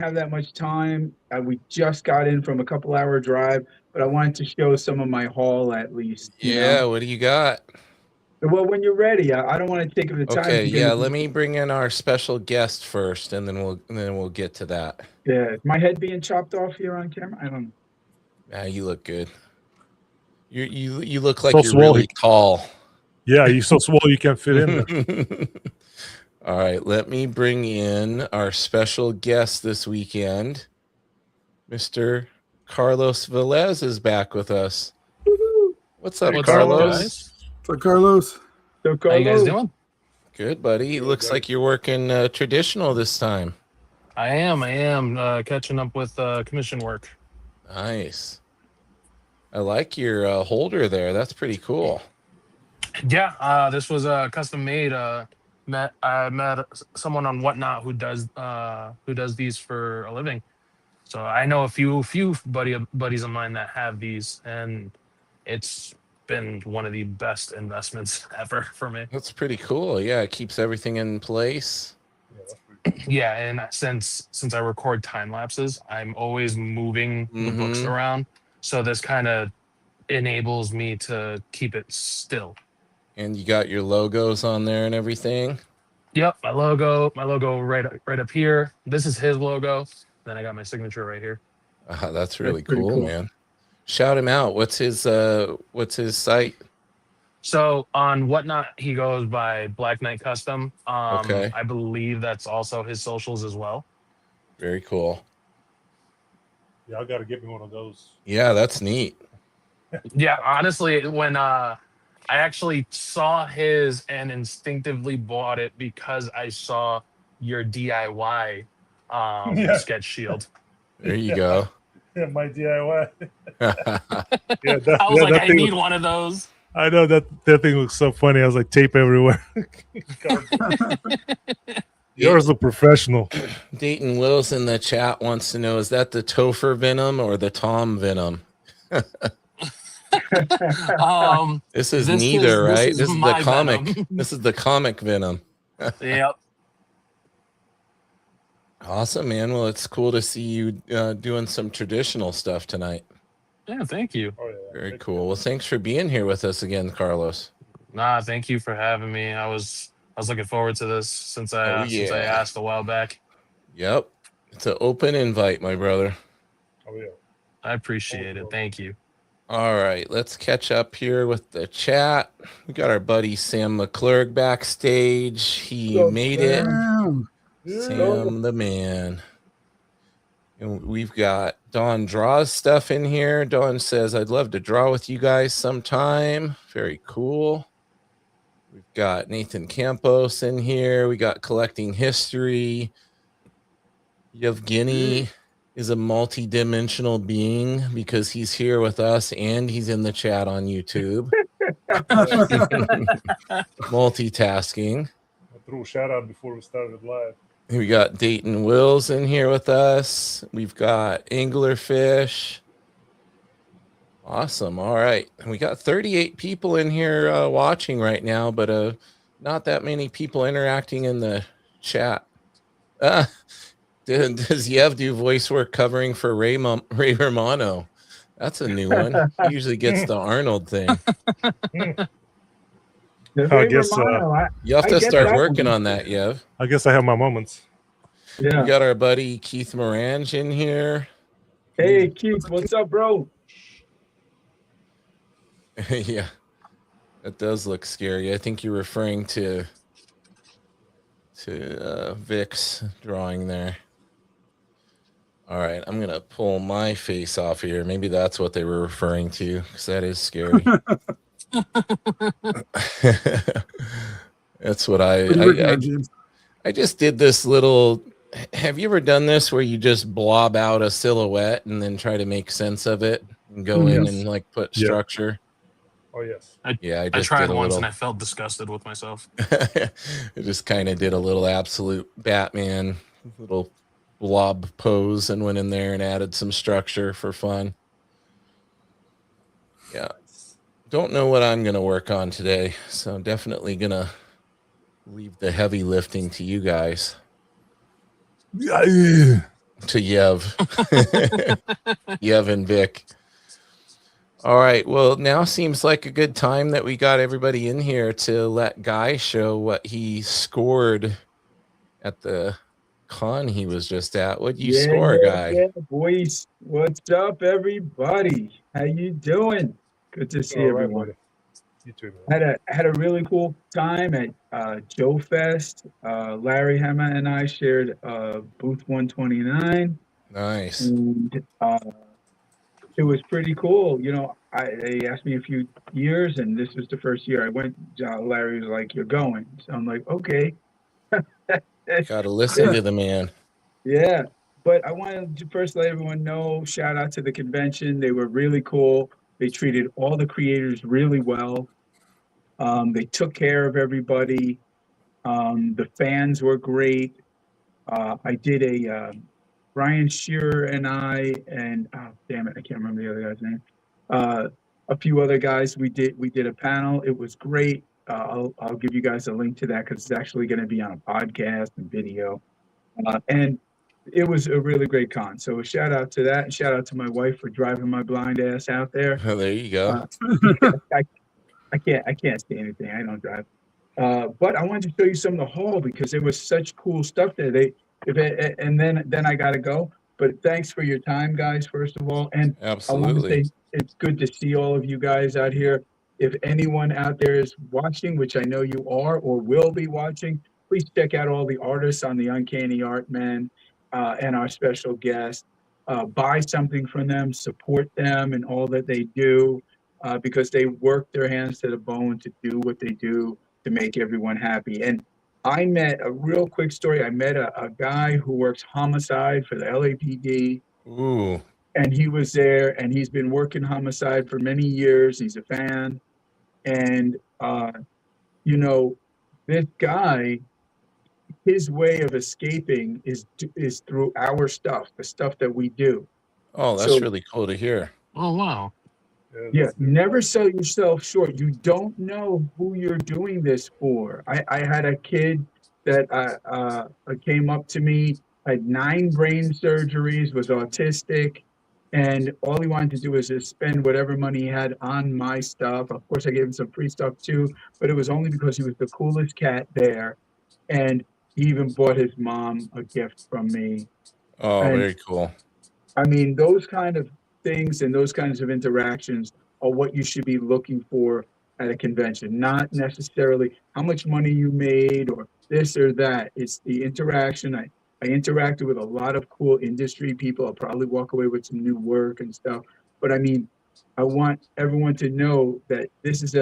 have that much time. We just got in from a couple-hour drive, but I wanted to show some of my haul at least, you Yeah, know. what do you got? Well, when you're ready, I don't want to take up the time Okay, because yeah, let me bring in our special guest first, and then we'll get to that. yeah, is my head being chopped off here on camera. I don't know. Ah, you look good. You look So like you're swole. really tall. Yeah, you're so swole you can't fit in there. All right, let me bring in our special guest this weekend. Mr. Carlos Velez is back with us. Woo-hoo. What's up, Hey, What's up, Carlos. Carlos? guys? So Carlos, So How you guys Carlos, doing? Good, buddy. It Good, looks buddy. like you're working traditional this time. I am catching up with commission work. Nice. I like your holder there. That's pretty cool. Yeah, this was custom made. I met someone on Whatnot who does these for a living. So I know a few buddies of mine that have these, and it's been one of the best investments ever for me. That's pretty cool. Yeah, it keeps everything in place. Yeah, that's pretty cool. Yeah, and since I record time lapses, I'm always moving the books Mm-hmm. around. So this kind of enables me to keep it still. And you got your logos on there and everything. Yep, my logo right up here. This is his logo. Then I got my signature right here. That's really pretty cool, cool. man. Shout him out. What's his site? So on Whatnot, he goes by Black Knight Custom. Okay. I believe that's also his socials as well. Very cool. Yeah, I got to get me one of those. Yeah, that's neat. Yeah, honestly, when I actually saw his and instinctively bought it because I saw your DIY Yeah. sketch shield. There you go. Yeah, my DIY. Yeah, I was like, that I thing need was- one of those. I know that thing looks so funny. I was like tape everywhere. Yours look professional. Dayton Wills in the chat wants to know, is that the Topher Venom or the Tom Venom? This is neither, right? This This is the my comic. Venom. This is the comic Venom. Yep. Awesome, man. Well, it's cool to see you doing some traditional stuff tonight. Yeah, thank you. Oh yeah, Very cool. Well, thanks for being here with us again, Carlos. Nah, thank you for having me. I was looking forward to this since I yeah. asked a while back. Yep. It's an open invite, my brother. Oh yeah. I appreciate it. Thank you. All right, let's catch up here with the chat. We got our buddy Sam McClurg backstage. He What's up, made Sam? it. Sam the man. And we've got Dawn Draws stuff in here. Dawn says, I'd love to draw with you guys sometime. Very cool. We've got Nathan Campos in here. We got Collecting History. Yevgeny is a multi-dimensional being because he's here with us and he's in the chat on YouTube. Multitasking. I threw a shout out before we started live. We got Dayton Wills in here with us. We've got Anglerfish. Awesome. All right. We got 38 people in here watching right now, but not that many people interacting in the chat. Does Yev do voice work covering for Ray Romano? That's a new one. He usually gets the Arnold thing. I guess You have I to get start that working one. on that, Yev. I guess I have my moments. Yeah. We got our buddy Keith Morange in here. Hey, Keith, what's up, bro? Yeah, that does look scary. I think you're referring to Vic's drawing there. All right, I'm gonna pull my face off here. Maybe that's what they were referring to, because that is scary. That's what I just did this little. Have you ever done this where you just blob out a silhouette and then try to make sense of it and go in and like put structure? Oh yes. I I just tried did a once little. and I felt disgusted with myself. I just kind of did a little absolute Batman little blob pose and went in there and added some structure for fun. Yeah. Don't know what I'm going to work on today, so I'm definitely going to leave the heavy lifting to you guys. Yeah. to Yev. Yev and Vic. All right. Well, now seems like a good time that we got everybody in here to let Guy show what he scored at the con he was just at. What'd you score, Guy? Boys. What's up, everybody? How you doing? Good to see All right, everyone. buddy. You too, man. Had a really cool time at Joe Fest. Larry Hema and I shared booth 129, Nice. and it was pretty cool. You know, they asked me a few years, and this was the first year I went. Larry was like, "You're going," so I'm like, "Okay." Got to listen to the man. Yeah, but I wanted to first let everyone know, shout out to the convention. They were really cool. They treated all the creators really well. They took care of everybody. The fans were great. I did Brian Shearer and I, and oh, damn it, I can't remember the other guy's name. Uh, a few other guys. We did a panel. It was great. I'll give you guys a link to that because it's actually going to be on a podcast and video. And it was a really great con. So a shout out to that. And shout out to my wife for driving my blind ass out there. There you go. I can't say anything. I don't drive. But I wanted to show you some of the hall because there was such cool stuff there. And then I gotta go. But thanks for your time, guys, first of all. And I want to Absolutely. say it's good to see all of you guys out here. If anyone out there is watching, which I know you are or will be watching, please check out all the artists on the Uncanny Art Man and our special guest. Buy something from them, support them and all that they do because they work their hands to the bone to do what they do to make everyone happy. And I met a real quick story. I met a guy who works homicide for the LAPD. Ooh. And he was there and he's been working homicide for many years. He's a fan. And, you know, this guy, his way of escaping is through our stuff, the stuff that we do. Oh, that's really cool to hear. Oh wow. Yeah, never sell yourself short. You don't know who you're doing this for. I had a kid that came up to me, had 9 brain surgeries, was autistic, and all he wanted to do was just spend whatever money he had on my stuff. Of course, I gave him some free stuff too, but it was only because he was the coolest cat there, and he even bought his mom a gift from me. Oh, And very cool. I mean, those kind of things and those kinds of interactions are what you should be looking for at a convention, not necessarily how much money you made or this or that. It's the interaction. I interacted with a lot of cool industry people. I'll probably walk away with some new work and stuff. But I mean, I want everyone to know that this is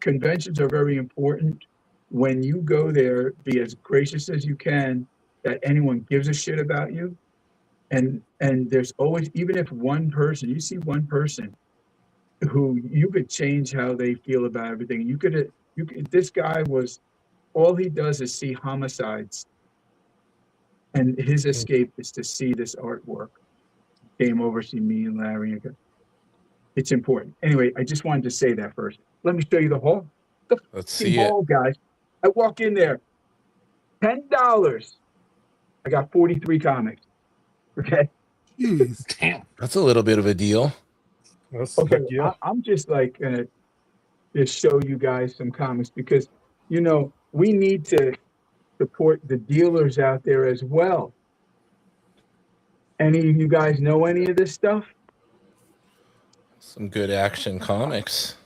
conventions are very important. When you go there, be as gracious as you can, that anyone gives a shit about you. And there's always, even if one person, you see one person who you could change how they feel about everything. You could, this guy was, all he does is see homicides. And his escape is to see this artwork. Came over, see me and Larry. It's important. Anyway, I just wanted to say that first. Let me show you the hall. Let's see hall, guys. I walk in there, $10. I got 43 comics. Okay. Jeez. Damn. That's a little bit of a deal. That's Okay, yeah. I'm just like gonna just show you guys some comics because you know we need to support the dealers out there as well. Any of you guys know any of this stuff? Some good action comics.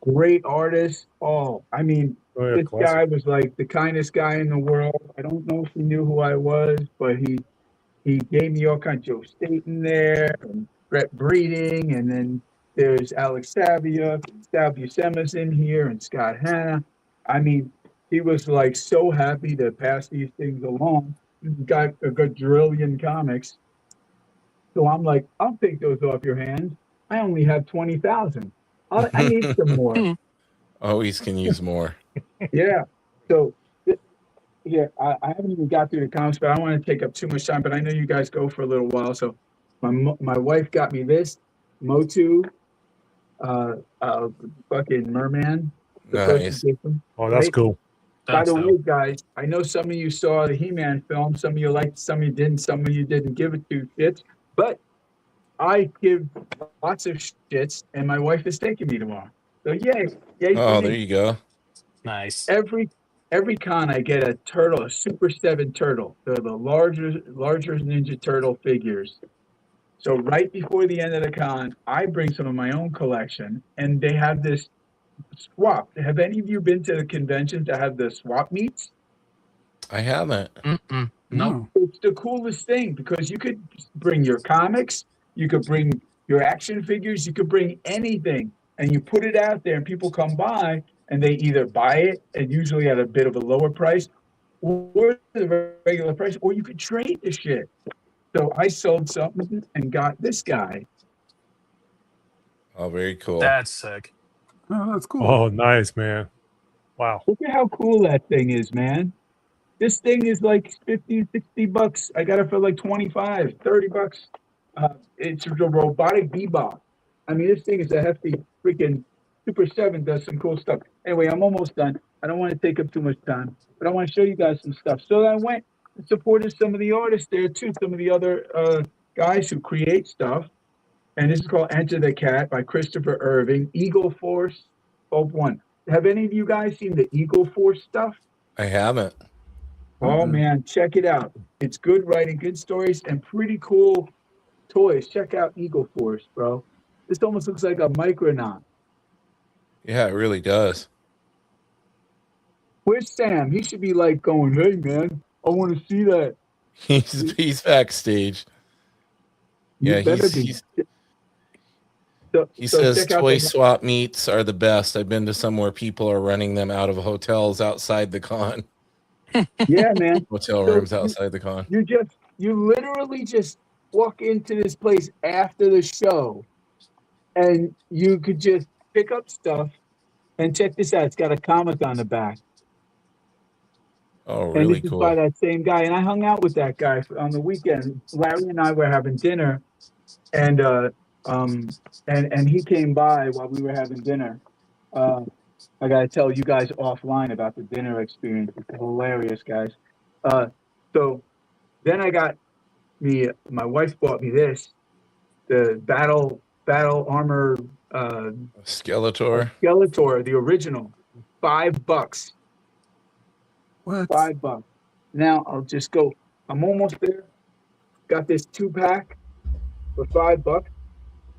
Great artists. Oh, I mean, Oh, yeah, this classic. guy was like the kindest guy in the world. I don't know if he knew who I was, but he gave me all kinds. Joe Staten there, and Brett Breeding, and then there's Alex Savia, Sal Buscema's in here, and Scott Hanna. I mean, he was like so happy to pass these things along. He's got a quadrillion comics. So I'm like, I'll take those off your hands. I only have 20,000. I need some more. Always can use more. Yeah. So yeah, I haven't even got through the comics, but I don't want to take up too much time. But I know you guys go for a little while. So my wife got me this Motu, fucking Merman. Nice. Oh, that's Right? cool. By That's the way, dope. guys, I know some of you saw the He-Man film. Some of you liked, some of you didn't. Some of you didn't give it two shits. But I give lots of shits, and my wife is taking me tomorrow. So yay for Oh, there me. you go. Nice. Every con I get a turtle, a Super 7 turtle. They're the larger Ninja Turtle figures. So right before the end of the con, I bring some of my own collection, and they have this swap. Have any of you been to the convention to have the swap meets? I haven't. Mm-mm. Nope. No. It's the coolest thing because you could bring your comics, you could bring your action figures, you could bring anything, and you put it out there, and people come by and they either buy it, and usually at a bit of a lower price, or the regular price, or you could trade the shit. So I sold something and got this guy. Oh, very cool. That's sick. Oh, that's cool. Oh, nice, man. Wow. Look at how cool that thing is, man. This thing is like 50, 60 bucks. I got it for like 25, 30 bucks. It's a robotic bebop. I mean, this thing is a hefty freaking Super 7 does some cool stuff. Anyway, I'm almost done. I don't want to take up too much time, but I want to show you guys some stuff. So I went and supported some of the artists there too, some of the other guys who create stuff. And this is called Enter the Cat by Christopher Irving, Eagle Force, Hope One. Have any of you guys seen the Eagle Force stuff? I haven't. Oh man, check it out. It's good writing, good stories, and pretty cool toys. Check out Eagle Force, bro. This almost looks like a Micronaut. Yeah, it really does. Where's Sam? He should be like going, hey man, I want to see that. He's backstage. You Yeah, better be. He So says check out toy the- swap meets are the best. I've been to some where people are running them out of hotels outside the con. Yeah, man. Hotel So rooms outside the con. You literally just walk into this place after the show, and you could just pick up stuff. And check this out. It's got a comic on the back. Oh, And really this is by cool. that same guy. And I hung out with that guy on the weekend. Larry and I were having dinner, and he came by while we were having dinner. I gotta tell you guys offline about the dinner experience. It's hilarious, guys. So then my wife bought me this, the battle armor Skeletor. Skeletor, the original, $5. What? $5. Now I'll just go. I'm almost there. Got this 2-pack for $5.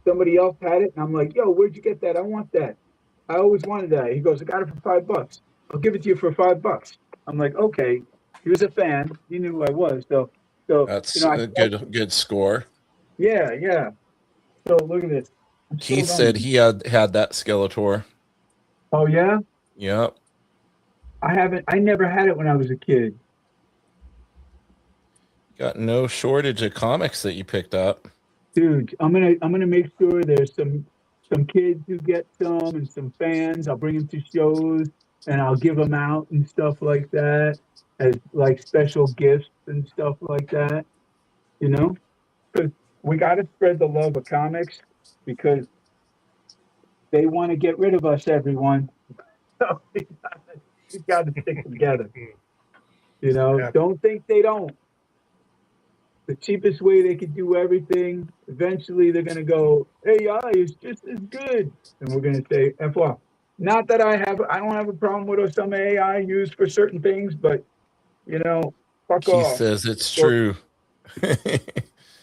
Somebody else had it, and I'm like, "Yo, where'd you get that? I want that. I always wanted that." He goes, "I got it for $5. I'll give it to you for $5." I'm like, "Okay." He was a fan. He knew who I was. So That's I, a good score. yeah. So look at this. I'm Keith sold on said it. he had that Skeletor. Oh yeah. Yep. I never had it when I was a kid. Got no shortage of comics that you picked up. Dude, I'm gonna make sure there's some kids who get some and some fans. I'll bring them to shows and I'll give them out and stuff like that as like special gifts and stuff like that. You know, because we got to spread the love of comics because they want to get rid of us, everyone. So we got to stick together. You know, Yeah. don't think they don't. The cheapest way they could do everything, eventually they're going to go, AI is just as good. And we're going to say, F off. Not that I don't have a problem with some AI used for certain things, but, you know, fuck Keith off. says it's Well, true.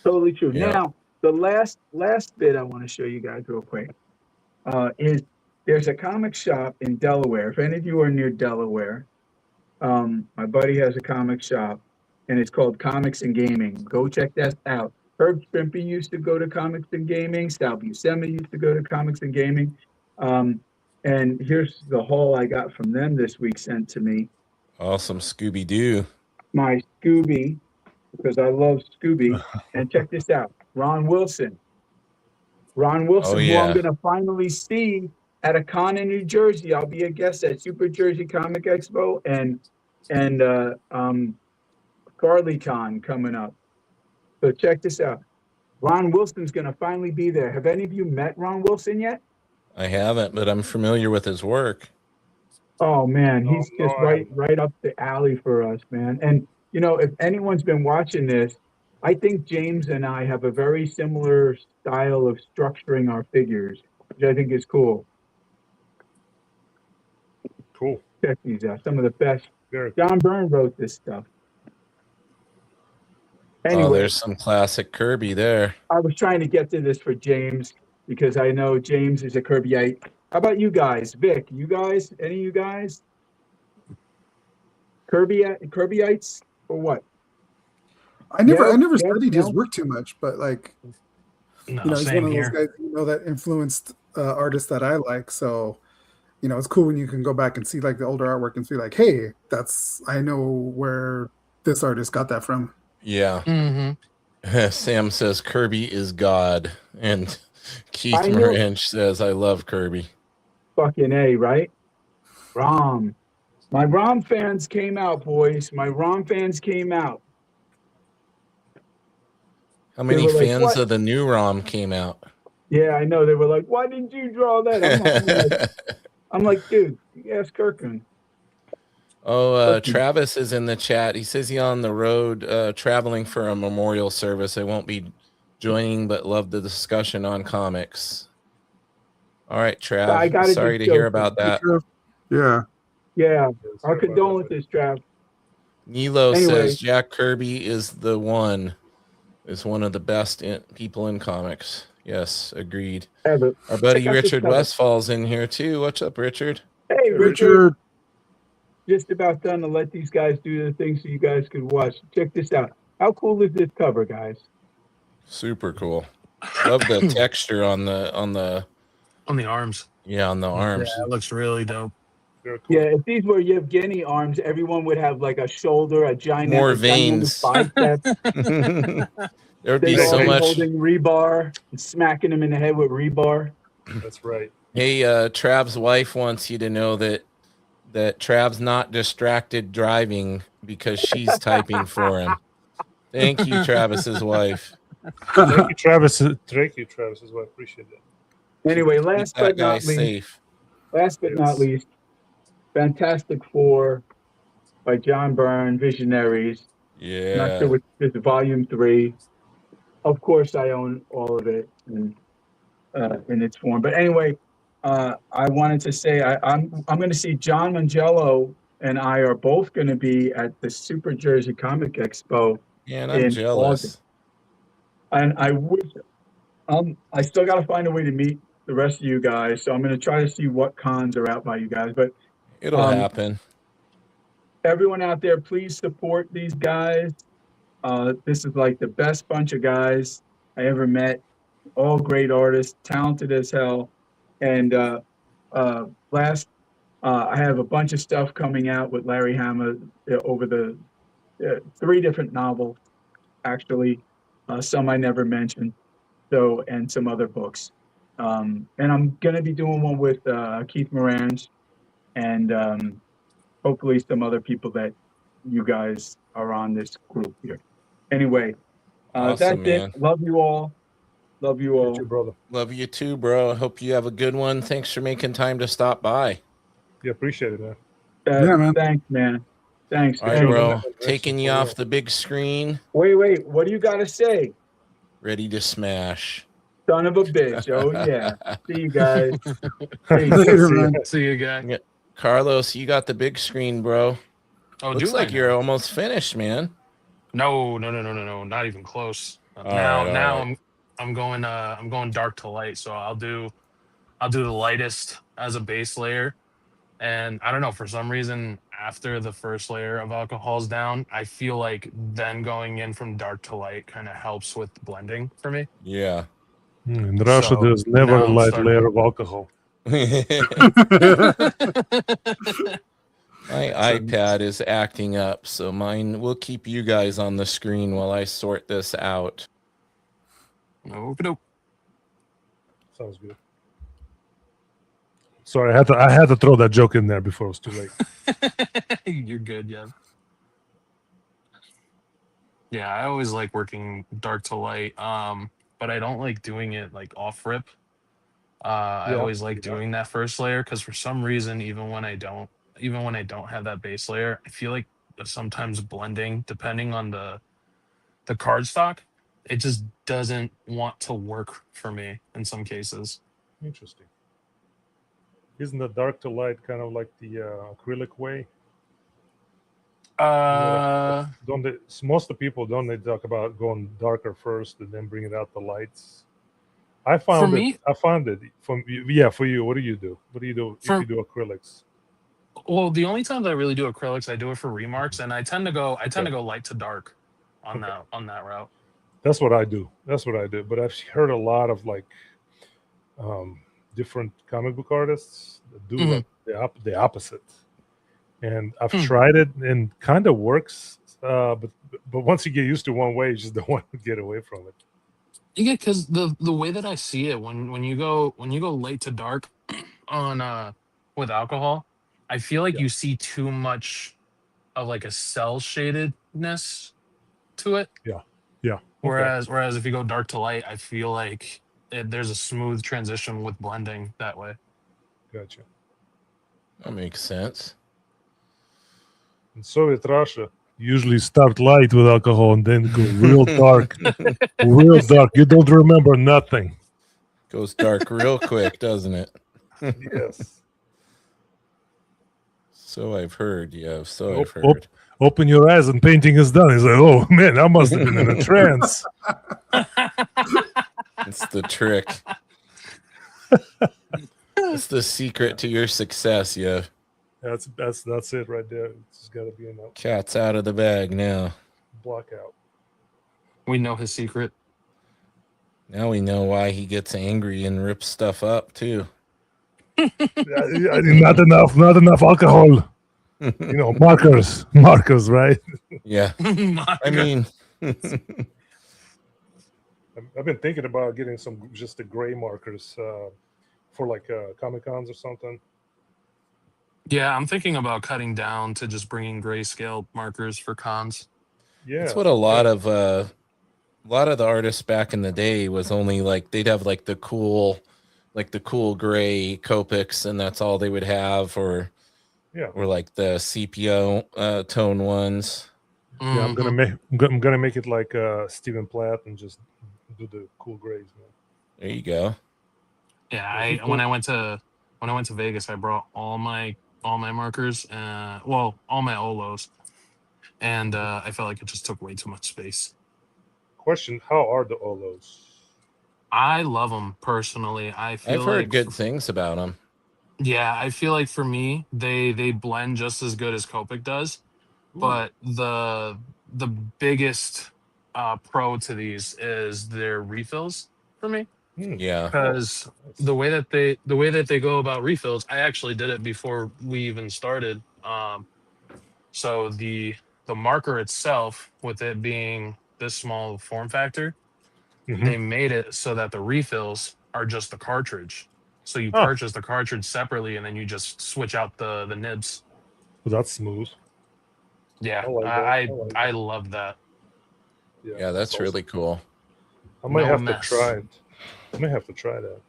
Totally true. Yeah. Now, the last bit I want to show you guys real quick is there's a comic shop in Delaware. If any of you are near Delaware, my buddy has a comic shop, and it's called Comics and Gaming. Go check that out. Herb Strimpy used to go to Comics and Gaming. Sal Buscema used to go to Comics and Gaming. And here's the haul I got from them this week sent to me. Awesome Scooby Doo. My Scooby, because I love Scooby. And check this out. Ron Wilson, who I'm going to finally see at a con in New Jersey. I'll be a guest at Super Jersey Comic Expo and FarleyCon coming up. So check this out. Ron Wilson's going to finally be there. Have any of you met Ron Wilson yet? I haven't, but I'm familiar with his work. Oh man, No, he's no, just I have not. right up the alley for us, man. And you know, if anyone's been watching this, I think James and I have a very similar style of structuring our figures, which I think is cool. Cool. Check these out. Some of the best. Very John Byrne wrote this stuff. Oh, Anyway, there's some classic Kirby there. I was trying to get to this for James because I know James is a Kirbyite. How about you guys? Vic, you guys? Any of you guys? Kirbyites or what? I never Yes, studied his no? work too much, but like, No, you know, he's one same of those here. guys, that influenced artists that I like. So, it's cool when you can go back and see like the older artwork and see like, hey, I know where this artist got that from. Yeah. Mm-hmm. Sam says Kirby is God. And Keith I knew Morange says, I love Kirby. fucking A, right? Rom. My Rom fans came out, boys. My Rom fans came out. How They many were like, fans what? of the new ROM came out? Yeah, I know. They were like, why didn't you draw that? I'm like, dude, you ask Kirkman. Listen, Travis is in the chat. He says he's on the road traveling for a memorial service. I won't be joining, but love the discussion on comics. All right, I Trav. gotta Sorry just to joke. hear about that. Yeah. Yeah. Yeah, Our sorry about that. condolences, Trav. Nilo Anyway. says Jack Kirby is the one. Is one of the best people in comics. Yes, agreed. Ever. Our buddy Check out this Richard cover. Westfall's in here too. What's up, Richard? Hey, Hey, Richard. Just about done to let these guys do their thing so you guys could watch. Check this out. How cool is this cover, guys? Super cool. Love the texture on the On the arms. on the Yeah, arms. it looks really dope. Very cool. Yeah, if these were Yevgeny arms, everyone would have like a shoulder, a More gigantic veins. bicep. There would be They'd all so be much. holding rebar and smacking him in the head with rebar. That's right. Hey, Trav's wife wants you to know that Trav's not distracted driving because she's typing for him. Thank you, Travis's wife. Thank you, Travis. Thank you, Travis, as well. Appreciate that. Anyway, Keep last that but guy not least, safe. least, Fantastic Four by John Byrne, Visionaries. Not Yeah. sure which is volume 3. Of course, I own all of it in its form. But anyway, I wanted to say I'm going to see John Mangello and I are both going to be at the Super Jersey Comic Expo Man, I'm in jealous. August. And I wish I still got to find a way to meet the rest of you guys. So I'm going to try to see what cons are out by you guys. But It'll happen. everyone out there, please support these guys. This is like the best bunch of guys I ever met. All great artists, talented as hell. And I have a bunch of stuff coming out with Larry Hama over the 3 different novels, actually. Some I never mentioned. So, and some other books. And I'm going to be doing one with Keith Morange and hopefully some other people that you guys are on this group here. Anyway, Awesome, that's it. man. Love you all. Love you all. You too, brother. Love you too, bro. I hope you have a good one. Thanks for making time to stop by. Yeah, appreciate it, man. Yeah, man. Thanks, man. Thanks. All right, Anyway, bro. Taking you off the big screen. Wait. What do you got to say? Ready to smash. Son of a bitch. Oh, yeah. See you guys. Later, man. See you guys. Carlos, you got the big screen, bro. Oh, Looks do I like now? you're almost finished, man. No, not even close. All now right. I'm going dark to light, so I'll do the lightest as a base layer. And I don't know, for some reason, after the first layer of alcohol's down, I feel like then going in from dark to light kind of helps with blending for me. Yeah. In Russia, So, there's never now a I'm light starting- layer of alcohol. My iPad is acting up, so mine will keep you guys on the screen while I sort this out. Okey-doke. Sounds good. Sorry, I had to throw that joke in there before it was too late. You're good, yeah. Yeah, I always like working dark to light, but I don't like doing it like off rip. I Yeah, always like yeah. doing that first layer because for some reason, even when I don't, even when I don't have that base layer, I feel like sometimes blending, depending on the cardstock, it just doesn't want to work for me in some cases. Interesting. Isn't the dark to light kind of like the acrylic way? Don't they, most of the people don't they talk about going darker first and then bringing out the lights? I For found it. me, I found it from yeah. For you, what do you do? What do you do if for you do acrylics? well, the only times I really do acrylics, I do it for remarks, and I tend to go Okay. light to dark on Okay. that route. That's what I do. That's what I do. But I've heard a lot of like um, different comic book artists that do Mhm. like the opposite. And I've Hmm. tried it and kind of works. But once you get used to one way, you just don't want to get away from it. Yeah, because the way that I see it, when you go light to dark on with alcohol, I feel like Yeah. you see too much of like a cell shadedness to it. Yeah. Yeah. Okay. Whereas if you go dark to light, I feel like there's a smooth transition with blending that way. Gotcha. That makes sense. In Soviet Russia, usually start light with alcohol and then go real dark. Real dark. You don't remember nothing. Goes dark real quick, doesn't it? Yes. So I've heard. Yeah, so I've Op- op- heard. open your eyes and painting is done. He's like, oh man, I must have been in a trance. It's the trick. It's the secret to your success, yeah. That's it right there. It's got to be in a Cat's out of the bag now. blackout. We know his secret. Now we know why he gets angry and rips stuff up too. Not enough alcohol. You know, markers, right? Yeah. I mean, I've been thinking about getting some just the gray markers for like Comic Cons or something. Yeah, I'm thinking about cutting down to just bringing grayscale markers for cons. Yeah, that's what a lot of the artists back in the day was only like they'd have like the cool gray Copics and that's all they would have, or like the sepia tone ones. Yeah, I'm gonna make it like Stephen Platt and just do the cool grays, man. There you go. Yeah, when I went to Vegas, I brought all my markers, all my Olos, and I felt like it just took way too much space. Question: how are the Olos? I love them personally. I've heard good things about them. Yeah, I feel like for me, they blend just as good as Copic does. Ooh. But the biggest pro to these is their refills for me. Yeah, because the way that they go about refills, I actually did it before we even started. So the marker itself, with it being this small form factor, they made it so that the refills are just the cartridge. So you purchase the cartridge separately, and then you just switch out the nibs. Well, that's smooth. Yeah, I love that. Yeah, that's really cool. I might have to try it. I may have to try that.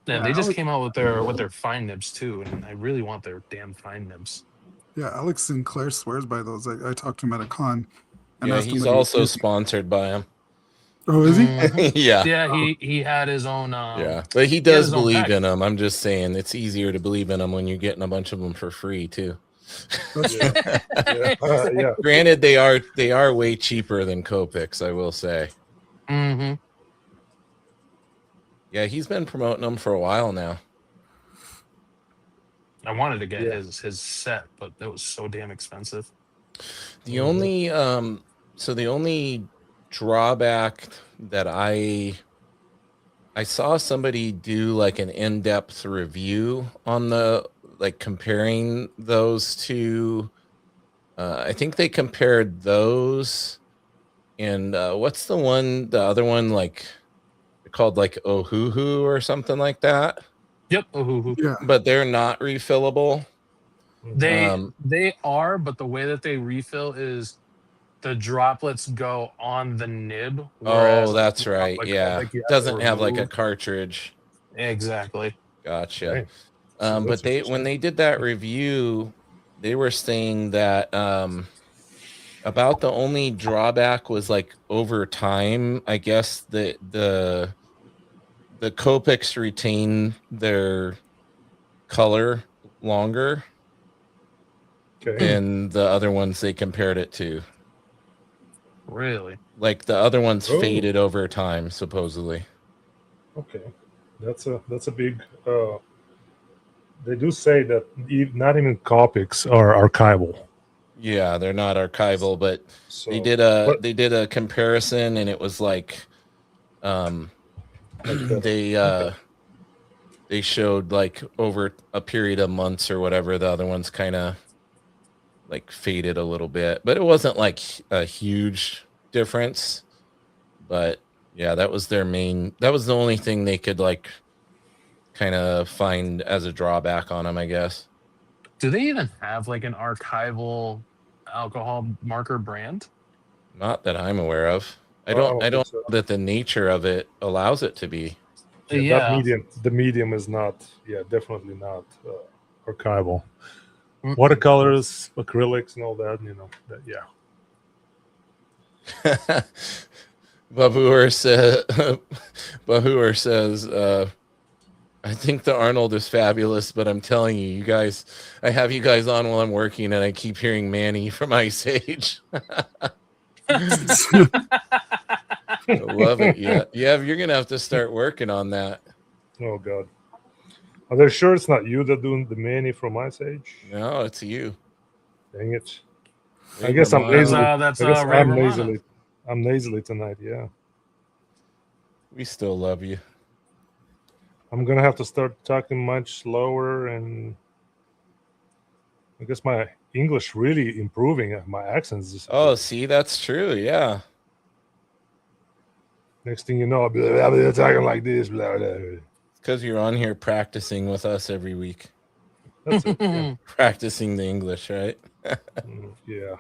Yeah, they just came out with their fine nibs too, and I really want their damn fine nibs. Yeah, Alex Sinclair swears by those. I talked to him at a con. And yeah, he's also sponsored by him. Oh, is he? Yeah. Yeah, he had his own. Yeah, but he does believe in them. I'm just saying it's easier to believe in them when you're getting a bunch of them for free too. Yeah. Granted, they are way cheaper than Copics, I will say. Mm-hmm. Yeah, he's been promoting them for a while now. I wanted to get his set, but that was so damn expensive. The only drawback that I saw somebody do like an in-depth review on the like comparing those two. I think they compared those and what's the other one like called like Ohuhu or something like that. Yep, Ohuhu. Yeah. But they're not refillable. They are, but the way that they refill is the droplets go on the nib. Oh, that's right. Like, yeah. like Doesn't have like a cartridge. Exactly. Gotcha. Right. So But that's when they did that review, they were saying that about the only drawback was like over time. I guess the Copics retain their color longer okay. than the other ones they compared it to. Really? Like the other ones Oh. faded over time, supposedly. Okay, that's a big. They do say that not even Copics are archival. Yeah, they're not archival, but So they did what, a comparison, and it was like like that? they they showed like over a period of months or whatever, the other ones kind of like faded a little bit, but it wasn't like a huge difference. But yeah, that was their main. That was the only thing they could like kind of find as a drawback on them, I guess. Do they even have like an archival alcohol marker brand? Not that I'm aware of. I I don't. don't I think don't so. know that the nature of it allows it to be. Yeah, that Yeah. medium. The medium is not. Yeah, definitely not archival. Mm-mm. Watercolors, acrylics, and all that. You know. That, yeah. Bahoor says. Bahoor says. I think the Arnold is fabulous, but I'm telling you, you guys, I have you guys on while I'm working, and I keep hearing Manny from Ice Age. I love it. Yeah, you're gonna have to start working on that. Oh God. Are they sure it's not you that doing the Manny from Ice Age? No, it's you. Dang it. Ray I guess I'm Romano. nasally. That's I guess Ray I'm Romano. nasally. I'm nasally tonight. Yeah. We still love you. I'm gonna have to start talking much slower, and I guess my English really improving. My accents. Oh, see, that's true. Yeah. Next thing you know, I'll be talking like this. Blah, blah, blah. Because you're on here practicing with us every week, That's it. Yeah. practicing the English, right? Yeah.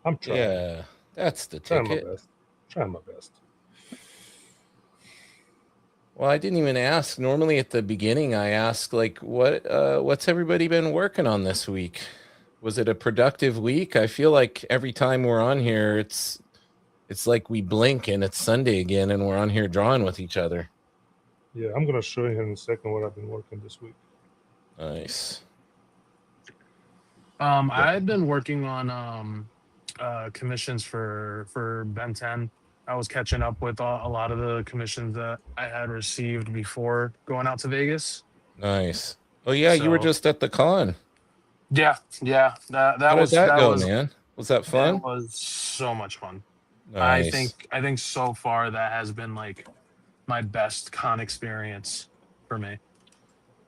I'm trying. Yeah, that's the Trying my ticket. best. Trying my best. Well, I didn't even ask. Normally at the beginning, I ask like, what's everybody been working on this week? Was it a productive week? I feel like every time we're on here, it's like we blink and it's Sunday again, and we're on here drawing with each other. Yeah, I'm gonna show you in a second what I've been working this week. Nice. I've been working on commissions for Ben 10. I was catching up with a lot of the commissions that I had received before going out to Vegas. Nice. Oh yeah, you were So- just at the con. Yeah, that How was did that go, was man? Was that fun? It was so much fun. Nice. I think so far that has been like my best con experience for me.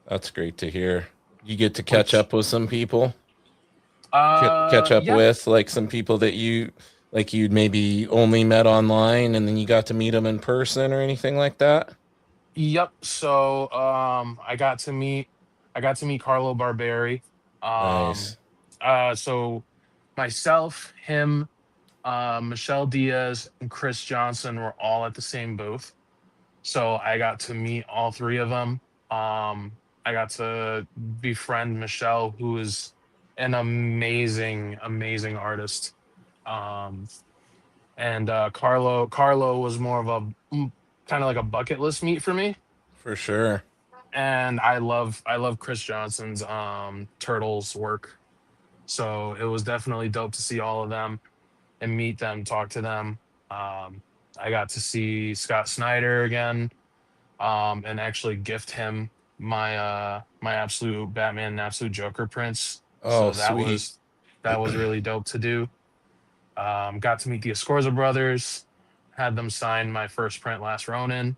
That's great to hear. You get to catch up with some people. Catch up Yeah. with like some people that you'd maybe only met online, and then you got to meet them in person or anything like that. Yep. So I got to meet Carlo Barberi. Nice. So myself, him, Michelle Diaz, and Chris Johnson were all at the same booth. So I got to meet all three of them. I got to befriend Michelle, who is an amazing artist. And Carlo was more of a kind of like a bucket list meet for me. For sure. And I love Chris Johnson's Turtles work. So it was definitely dope to see all of them and meet them, talk to them. I got to see Scott Snyder again, and actually gift him my absolute Batman and absolute Joker prints. Oh, so that sweet. was really dope to do. Got to meet the Escorza brothers, had them sign my first print, Last Ronin.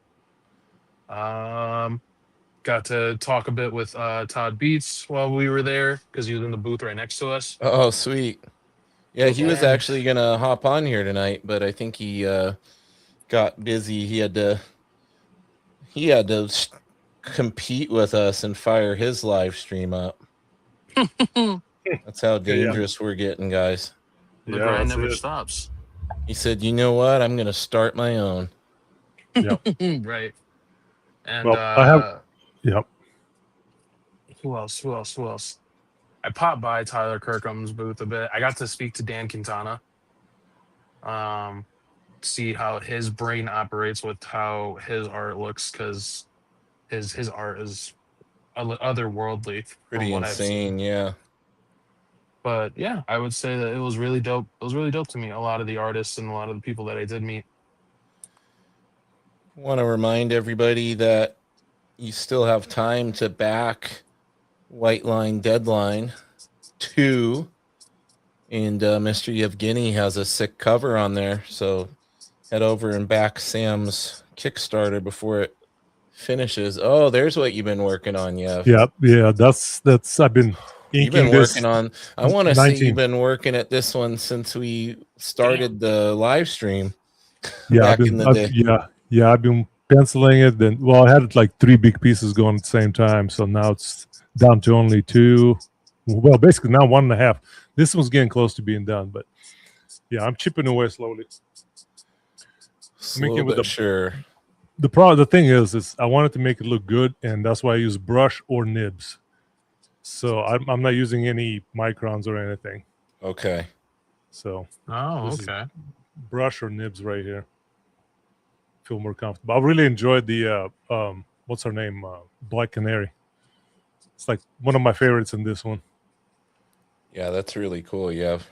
Got to talk a bit with Todd Beats while we were there because he was in the booth right next to us. Oh, sweet. Yeah, he was And- actually gonna hop on here tonight, but I think he got busy. He had to compete with us and fire his live stream up. That's how dangerous we're getting, guys. The Yeah, grind that's never it. stops. He said, "You know what? I'm gonna start my own." Right. And Well, I have- Yep. Who else? Who else? Who else? I popped by Tyler Kirkham's booth a bit. I got to speak to Dan Quintana. See how his brain operates with how his art looks, because his art is otherworldly from Pretty what I've seen. insane, yeah. But yeah, I would say that it was really dope. It was really dope to meet a lot of the artists and a lot of the people that I did meet. Want to remind everybody that you still have time to back White Line Deadline 2, and Mr. Yevgeny has a sick cover on there, so head over and back Sam's Kickstarter before it finishes. Oh, there's what you've been working on, Yev. Yeah. That's I've been You've been inking this. working on. I want to say 19. you've been working at this one since we started the live stream. Yeah, back in the day. I've been penciling it. Then, well, I had like 3 big pieces going at the same time, so now it's down to only 2. Well, basically now 1.5. This one's getting close to being done, but yeah, I'm chipping away slowly. Slow with but the- sure. The thing is I wanted to make it look good, and that's why I use brush or nibs. So I'm not using any microns or anything. Okay. So Oh, This is- okay. brush or nibs right here. Feel more comfortable. I really enjoyed the what's her name? Black Canary. It's like one of my favorites in this one. Yeah, that's really cool, Yev.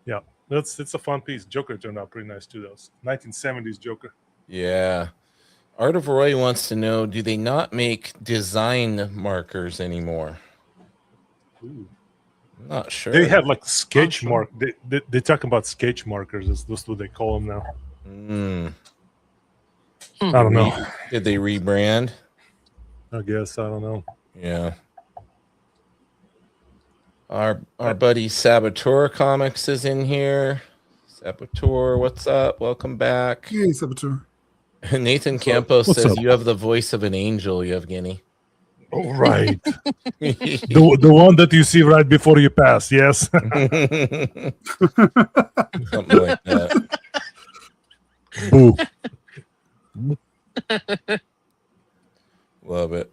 Yeah, it's a fun piece. Joker turned out pretty nice too. That was 1970s Joker. Yeah. Art of Roy wants to know, do they not make design markers anymore? Ooh. I'm not sure. They have like sketch sure. mark. They talk about sketch markers. That's what they call them now. Mm. I don't know. Did they rebrand? I guess I don't know. Yeah. Our buddy Saboteur Comics is in here. Saboteur, what's up? Welcome back. Hey, Saboteur. Nathan Campos What's says up? you have the voice of an angel, Yevgeny. Oh, right. the one that you see right before you pass. Yes. Something like that. Boo. Love it.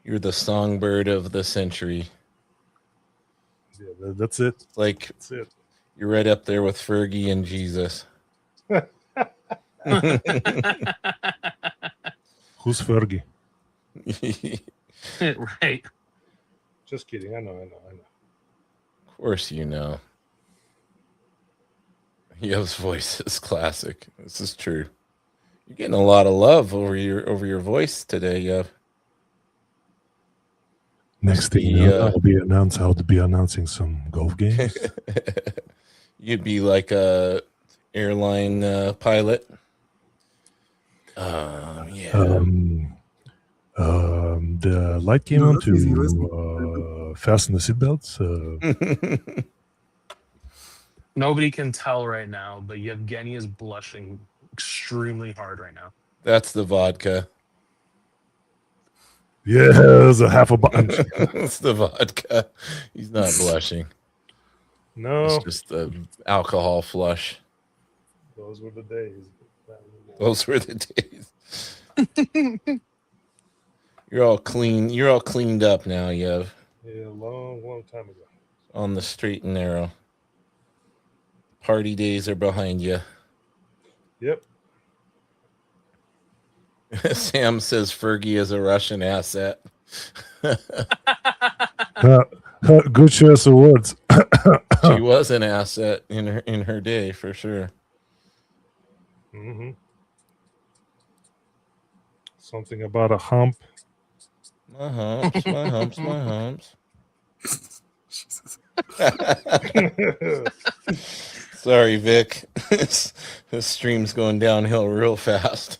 You're the songbird of the century. Yeah, that's it. It's like That's it. you're right up there with Fergie and Jesus. Who's Fergie? Right. Just kidding. I know. Of course you know. Yev's voice is classic. This is true. You're getting a lot of love over your voice today, Yev. Next thing be, I'll be announcing some golf games. You'd be like a airline pilot. Yeah. The light came on that's easy to fasten the seatbelts. Nobody can tell right now, but Yevgeny is blushing extremely hard right now. That's the vodka. Yes, a half a bunch. It's the vodka. He's not blushing. No, It's just the alcohol flush. those were the days. Those were the days. You're all clean. You're all cleaned up now, Yev. Yeah, long time ago. On the straight and narrow. Party days are behind you. Yep. Sam says Fergie is a Russian asset. Good choice of words. She was an asset in her day for sure. Mm-hmm. Something about a hump. My humps, my humps, my humps. Sorry, Vic. This stream's going downhill real fast.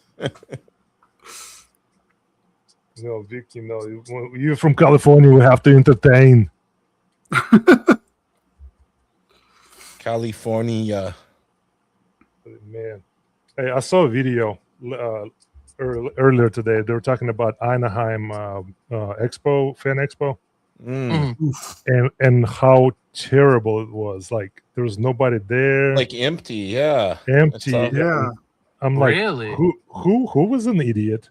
No, Vic, you're from California. We have to entertain. California. Man, hey, I saw a video earlier today. They were talking about Anaheim Expo, Fan Expo, and how terrible it was. Like there was nobody there, Like empty, yeah. empty. It's all- Yeah. I'm like, Really? who was an idiot?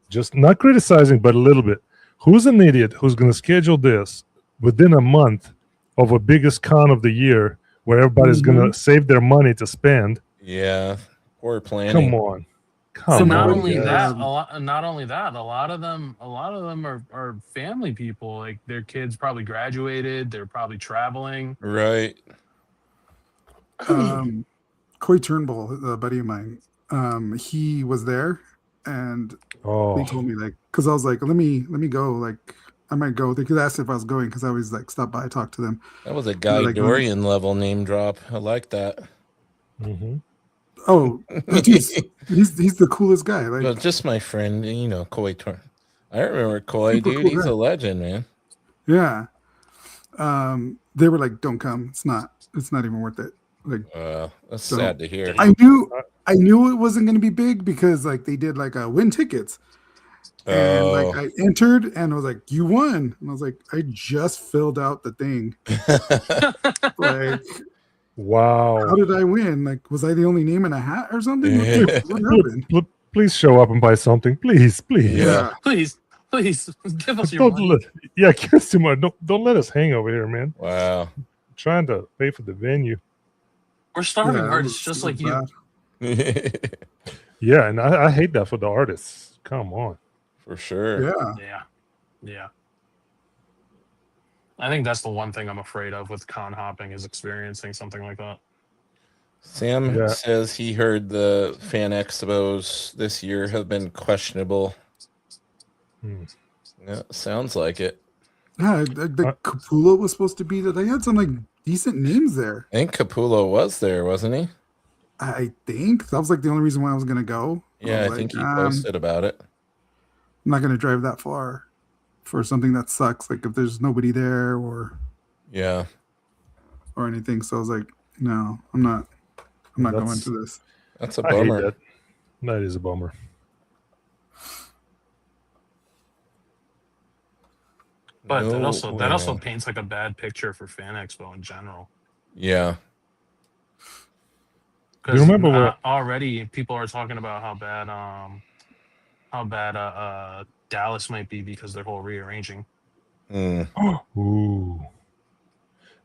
just not criticizing, but a little bit. Who's an idiot who's going to schedule this within a month of a biggest con of the year where everybody's going to save their money to spend? Yeah, poor planning. Come on. Come And not on, only guys. that, a lot of them are family people. Like their kids probably graduated, they're probably traveling. Right. Coy Turnbull, a buddy of mine, he was there, and they told me like, because I was like, let me go, like I might go. They could ask if I was going because I always like stop by, talk to them. That was a Guy like, Dorian level name drop. I like that. Mm-hmm. Oh, he's the coolest guy. Like, Well, just my friend, you know, Coy Torn. I remember Coy, Super dude. cool He's guy. a legend, man. yeah. They were like, don't come. It's not even worth it. Like, That's so- sad to hear. I knew it wasn't going to be big because like they did like win tickets. And like I entered and I was like, you won. And I was like, I just filled out the thing. Like, Wow. how did I win? Like, was I the only name in a hat or something? What happened? Please show up and buy something. Please. Yeah. Please give us your money. Give us your money. Don't let us hang over here, man. Wow. I'm trying to pay for the venue. We're starving Yeah, artists just like you. bad. Yeah, and I hate that for the artists. Come on. For sure. Yeah. I think that's the one thing I'm afraid of with con hopping is experiencing something like that. Sam says he heard the fan expos this year have been questionable. Yeah, sounds like it. Yeah, the Capullo was supposed to be that. They had some like decent names there. I think Capullo was there, wasn't he? I think that was like the only reason why I was gonna go. Yeah, I think he posted about it. I'm not gonna drive that far for something that sucks. Like if there's nobody there or anything. So I was like, no, I'm not going to this. That's a I hate bummer. that. That is a bummer. But that also paints like a bad picture for Fan Expo in general. Yeah. You remember what already people are talking about how bad Dallas might be because they're whole rearranging. Ooh.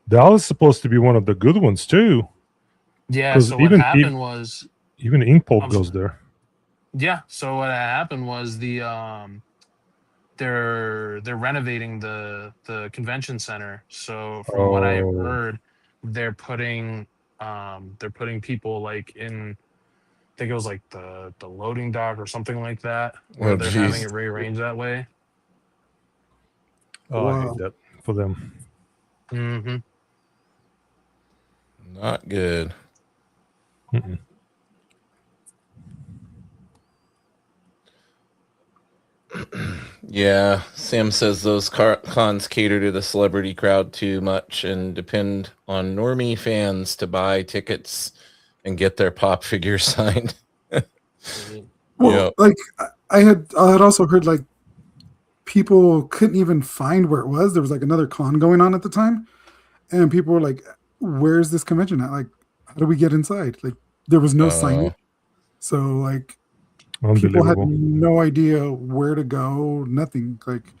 Dallas is supposed to be one of the good ones too. Yeah, so what happened was even Inkpulp goes there. Yeah, so what happened was they're renovating the convention center. So from what I heard, they're putting people like in, I think it was like the loading dock or something like that, where they're having it rearranged that way. Oh, I hate that for them. Mm-hmm. Not good. Mm-mm. Yeah, Sam says those cons cater to the celebrity crowd too much and depend on normie fans to buy tickets and get their pop figure signed. Well, like I had also heard like people couldn't even find where it was. There was like another con going on at the time, and people were like, "Where's this convention at? Like, how do we get inside?" Like, there was no signage, so like people had no idea where to go. Nothing. Like,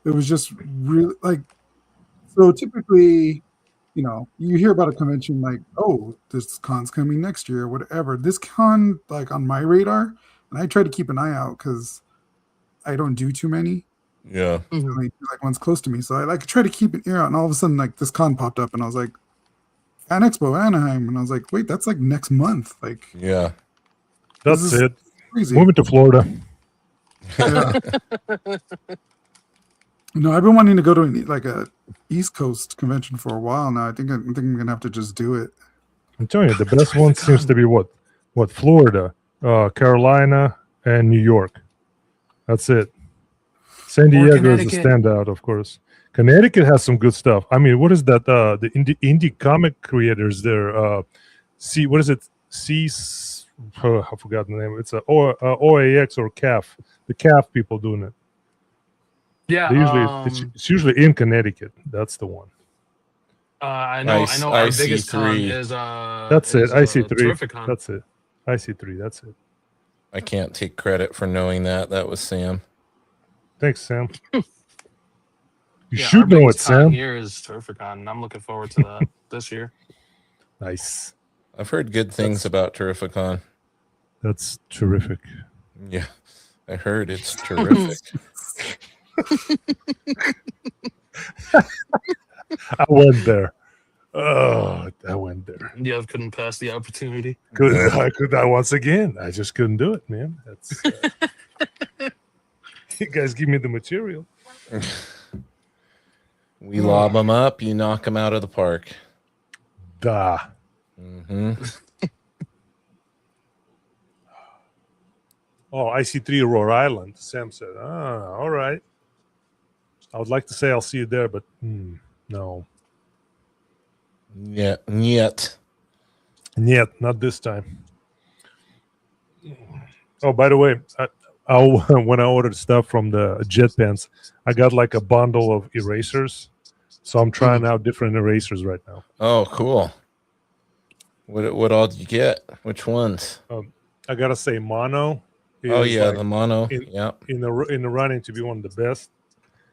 it was just really like. So typically, you know, you hear about a convention like, "Oh, this con's coming next year," or whatever. This con, like on my radar. And I try to keep an eye out because I don't do too many. Yeah. Like one's close to me. So I like try to keep an ear out. And all of a sudden, like this con popped up and I was like, Fan Expo Anaheim. And I was like, wait, that's like next month. Like, yeah. That's it. Crazy. Moving to Florida. Yeah. No, I've been wanting to go to like a East Coast convention for a while now. I think I'm going to have to just do it. I'm telling you, the best one seems to be what Florida, Carolina, and New York. That's it. San Diego is a standout, of course. Connecticut has some good stuff. I mean, what is that? The indie comic creators there. What is it? I forgot the name. It's OAX or CAF. The CAF people doing it. Yeah. It's usually in Connecticut. That's the one. I know. Our biggest con is that's it. IC3. Terrific Con. That's it. IC3. That's it. I can't take credit for knowing that. That was Sam. Thanks, Sam. You Yeah, should our know it, biggest con Sam. here is Turfacon, and I'm looking forward to that this year. Nice. I've heard good things about Terrificon. That's terrific. Yeah, I heard it's terrific. I went there. Oh, I went there. Yeah, I couldn't pass the opportunity. I once again. I just couldn't do it, man. That's you guys give me the material. We lob them up, you knock them out of the park. Duh. Mm-hmm. Oh, IC3 Rhode Island. Sam said, all right. I would like to say I'll see you there, but no. Yeah, yet. Yet, not this time. Oh, by the way, when I ordered stuff from the Jet Pens, I got like a bundle of erasers. So I'm trying out different erasers right now. Oh, cool. What all did you get? Which ones? I gotta say, mono. Oh yeah, like the mono. in the running to be one of the best.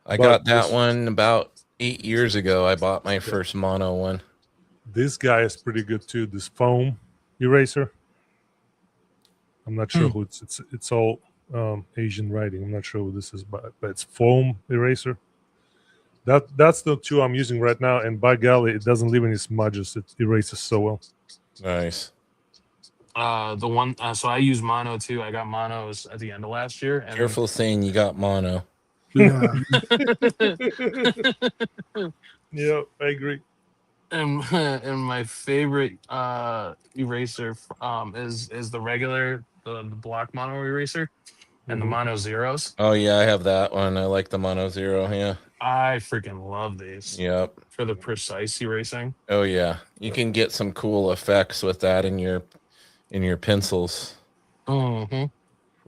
I got that one about 8 years ago. I bought my first mono one. This guy is pretty good too. This foam eraser. I'm not sure who it's all Asian writing. I'm not sure who this is, but it's foam eraser. That's the two I'm using right now, and by golly, it doesn't leave any smudges. It erases so well. Nice. The one, so I use mono too. I got monos at the end of last year. And Careful saying you got mono. Yeah. Yeah, I agree. And my favorite eraser is the regular the block mono eraser and the mono zeros. Oh yeah, I have that one. I like the mono zero. Yeah. I freaking love these. Yep. For the precise erasing. Oh yeah, you can get some cool effects with that in your pencils. Mm-hmm.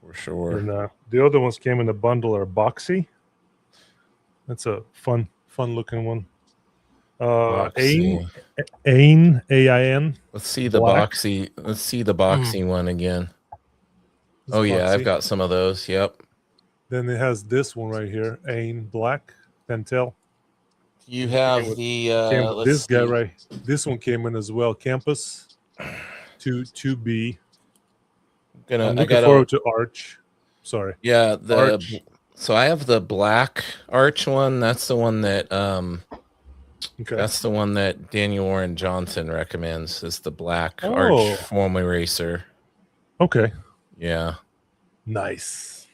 For sure. And the other ones came in a bundle are boxy. That's a fun looking one. Boxy. Ain, A-I-N. Let's see the Black. boxy. Let's see the boxy one again. It's Oh yeah, I've boxy. got some of those. Yep. Then it has this one right here, Ain Black Pentel. You have with- the Came with let's this guy see. right. This one came in as well. Campus 2B. I'm I looking got forward to Arch. Sorry. yeah, Arch. so I have the black arch one. That's the one that Okay. that's the one that Daniel Warren Johnson recommends is the black Oh. arch foam eraser. Okay. Yeah. Nice.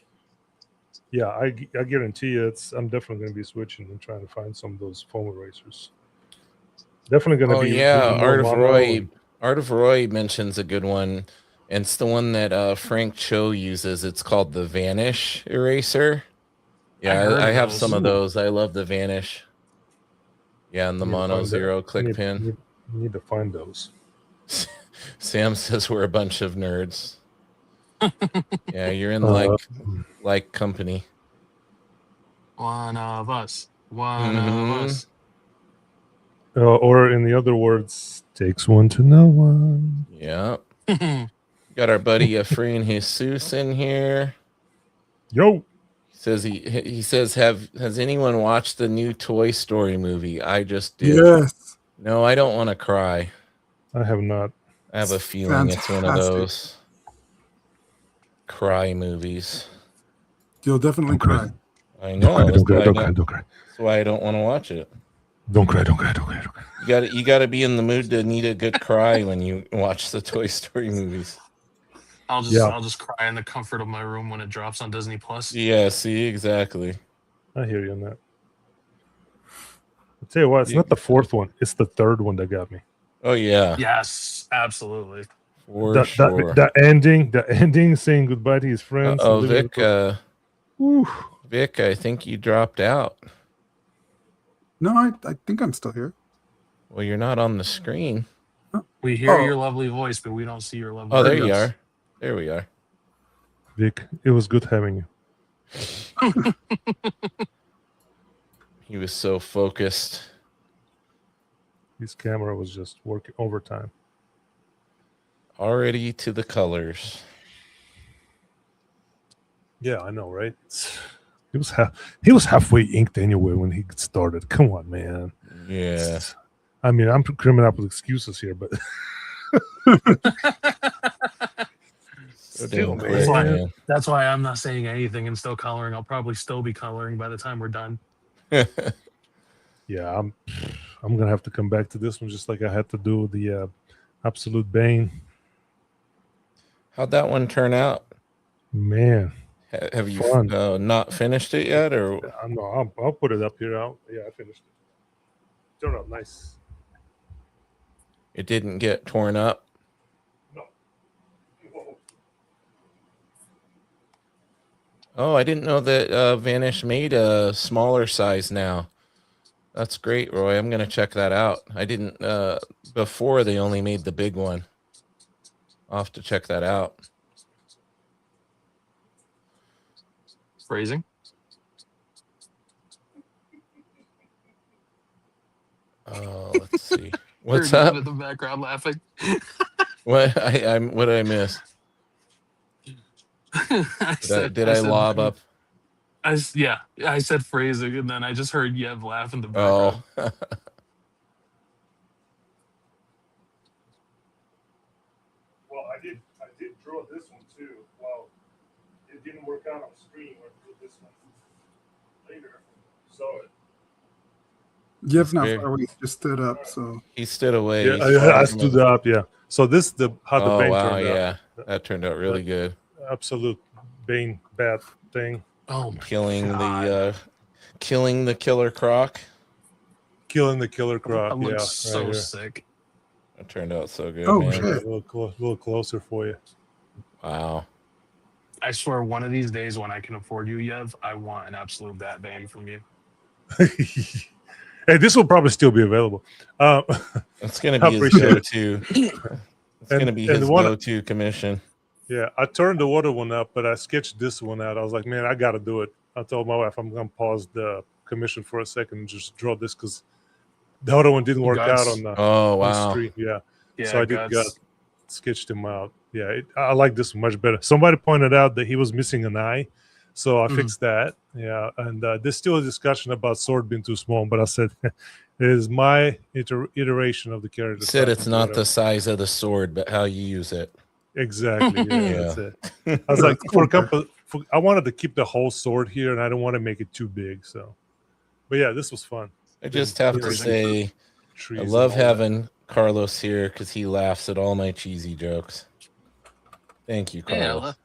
Yeah, I guarantee you, I'm definitely going to be switching and trying to find some of those foam erasers. Definitely going to Oh be. yeah, using more mono Art of Roy mentions a good one. And it's the one that Frank Cho uses. It's called the Vanish eraser. Yeah, I have some of those. I love the Vanish. Yeah, and the Need to mono find zero that. click pin. Need to find those. Sam says we're a bunch of nerds. Yeah, you're in like company. One of us. One of us. Or in the other words, takes one to know one. Yeah. Got our buddy Efrain Jesus in here. Yo. He says has anyone watched the new Toy Story movie? I just did. Yes. No, I don't want to cry. I have not. I have a feeling it's one of those cry movies. You'll definitely cry. I know. Don't cry. That's why I don't want to watch it. Don't cry. You got to be in the mood to need a good cry when you watch the Toy Story movies. I'll just cry in the comfort of my room when it drops on Disney Plus. Yeah, see, exactly. I hear you on that. I'll tell you what, it's not the fourth one. It's the third one that got me. Oh yeah. Yes, absolutely. For sure. The ending saying goodbye to his friends. Oh, Vic, I think you dropped out. No, I think I'm still here. Well, you're not on the screen. We hear your lovely voice, but we don't see your lovely Oh, there voice. you are. There we are. Vic, it was good having you. He was so focused. His camera was just working overtime. Already to the colors. Yeah, I know, right? He was halfway inked anyway when he started. Come on, man. Yeah. I mean, I'm coming up with excuses here, but So still, damn quick, man. man. That's why I'm not saying anything and still coloring. I'll probably still be coloring by the time we're done. Yeah, I'm gonna have to come back to this one just like I had to do the Absolute Bane. How'd that one turn out? Man, Have you fun. not finished it yet, or I know. I'll put it up here. Yeah, I finished it. Turned out nice. it didn't get torn up? No. Oh, I didn't know that Vanish made a smaller size now. That's great, Roy. I'm gonna check that out. I didn't before they only made the big one. I'll have to check that out. Phrasing. Oh, let's see. What's Heard Yev up? in the background laughing. What what did I miss? Did I lob up? I said phrasing, and then I just heard Yev laugh in the Oh, background. Well, I did draw this one too. Well, it didn't work out on screen. I drew this one later. Saw it. Yev not Very- far away. Just stood up. So he stood away. Yeah, He's far I from stood us. up. Yeah. So this how the Oh Bane wow, turned out. yeah, that turned out really good. Absolute Bane bat thing. Oh my Killing God. the killer croc. Killing the killer croc. That Yeah, looks so right here. sick. It turned out so good, Oh, man. shit. A little closer for you. Wow. I swear, one of these days when I can afford you, Yev, I want an absolute bat bang from you. Hey, this will probably still be available. That's gonna I be his appreciate it. go-to. It's gonna be And his one- go-to commission. Yeah, I turned the other one up, but I sketched this one out. I was like, man, I got to do it. I told my wife I'm going to pause the commission for a second and just draw this because the other one didn't work Guts. out on the, Oh on the wow. stream. Yeah. Yeah, So I did guts. sketched him out. Yeah, I like this one much better. Somebody pointed out that he was missing an eye, so I Mhm. fixed that. Yeah, and there's still a discussion about sword being too small, but I said it is my iteration of the character. You said type it's and not whatever. the size of the sword, but how you use it. Exactly. Yeah, Yeah. that's it. I was like, for a couple, I wanted to keep the whole sword here, and I don't want to make it too big. So, but yeah, this was fun. I just have to Crazy. say, Trees I and love all that. having Carlos here because he laughs at all my cheesy jokes. Thank you, Yeah, Carlos.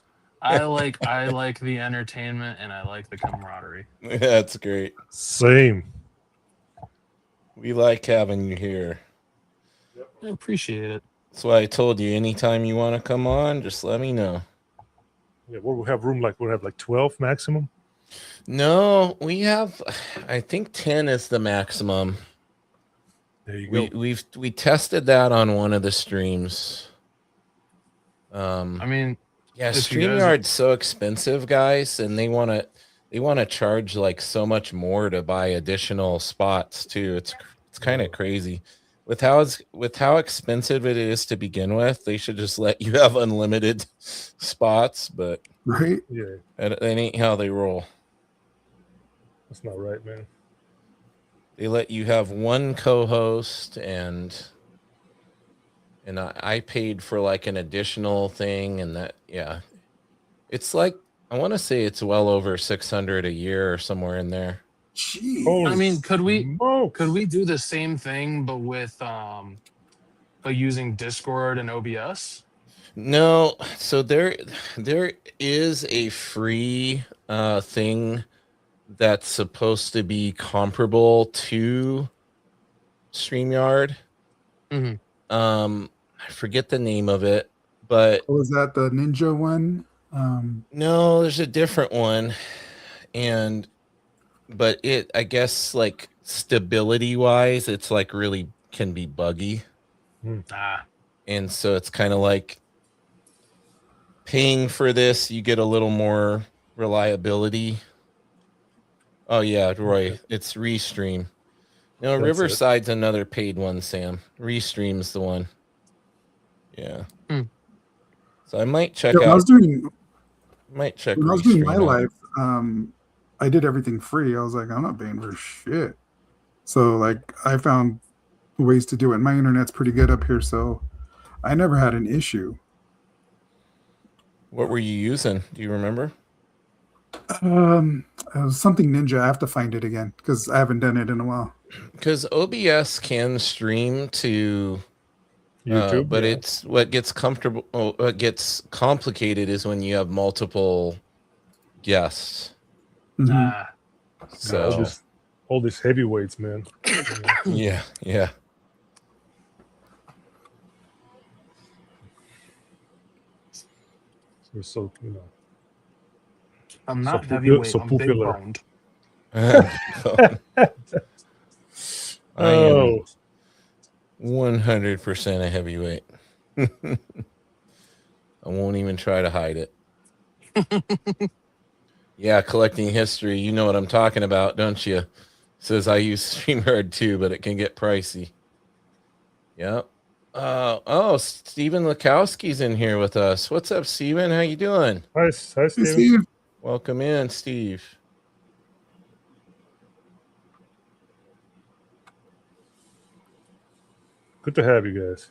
I like the entertainment and I like the camaraderie. That's great. Same. We like having you here. I appreciate it. That's why I told you anytime you want to come on, just let me know. Yeah, we have room we have like 12 maximum. No, we have, I think 10 is the maximum. There you go. We tested that on one of the streams. I mean, Yeah, if you guys- StreamYard's so expensive, guys, and they want to charge like so much more to buy additional spots too. It's kind of crazy. With how expensive it is to begin with, they should just let you have unlimited spots, but right. Yeah, that ain't how they roll. that's not right, man. They let you have one co-host and I paid for like an additional thing, and that, yeah, it's like, I want to say it's well over 600 a year or somewhere in there. Jeez. Holy I mean, could we smokes. do the same thing but with but using Discord and OBS? No, so there is a free thing that's supposed to be comparable to StreamYard. Mhm. I forget the name of it, but Was that the ninja one? no, there's a different one, but it, I guess, like stability wise, it's like really can be buggy. Ah, And so it's kind of like paying for this, you get a little more reliability. Oh yeah, Roy, Okay. it's Restream. No, That's it. Riverside's another paid one, Sam. Restream's the one. Yeah. Hmm. So I might check Yeah, when I out was doing Might check When I was doing my restream out. live, I did everything free. I was like, I'm not paying for shit. So like I found ways to do it. My internet's pretty good up here, so I never had an issue. What were you using? Do you remember? It was something Ninja. I have to find it again because I haven't done it in a while. Because OBS can stream to YouTube, but yeah. it's what gets comfortable. What gets complicated is when you have multiple guests. Mhm. Nah. So all these heavyweights, man. yeah. So I'm So not popu- heavyweight. so I'm big popular. boned. I am Oh, 100% a heavyweight. I won't even try to hide it. Yeah, collecting history. You know what I'm talking about, don't you? Says I use StreamYard too, but it can get pricey. Yep. Oh, Stephen Lakowski's in here with us. What's up, Stephen? How you doing? hi, Hey, Steven. Steve. Welcome in, Steve. Good to have you guys.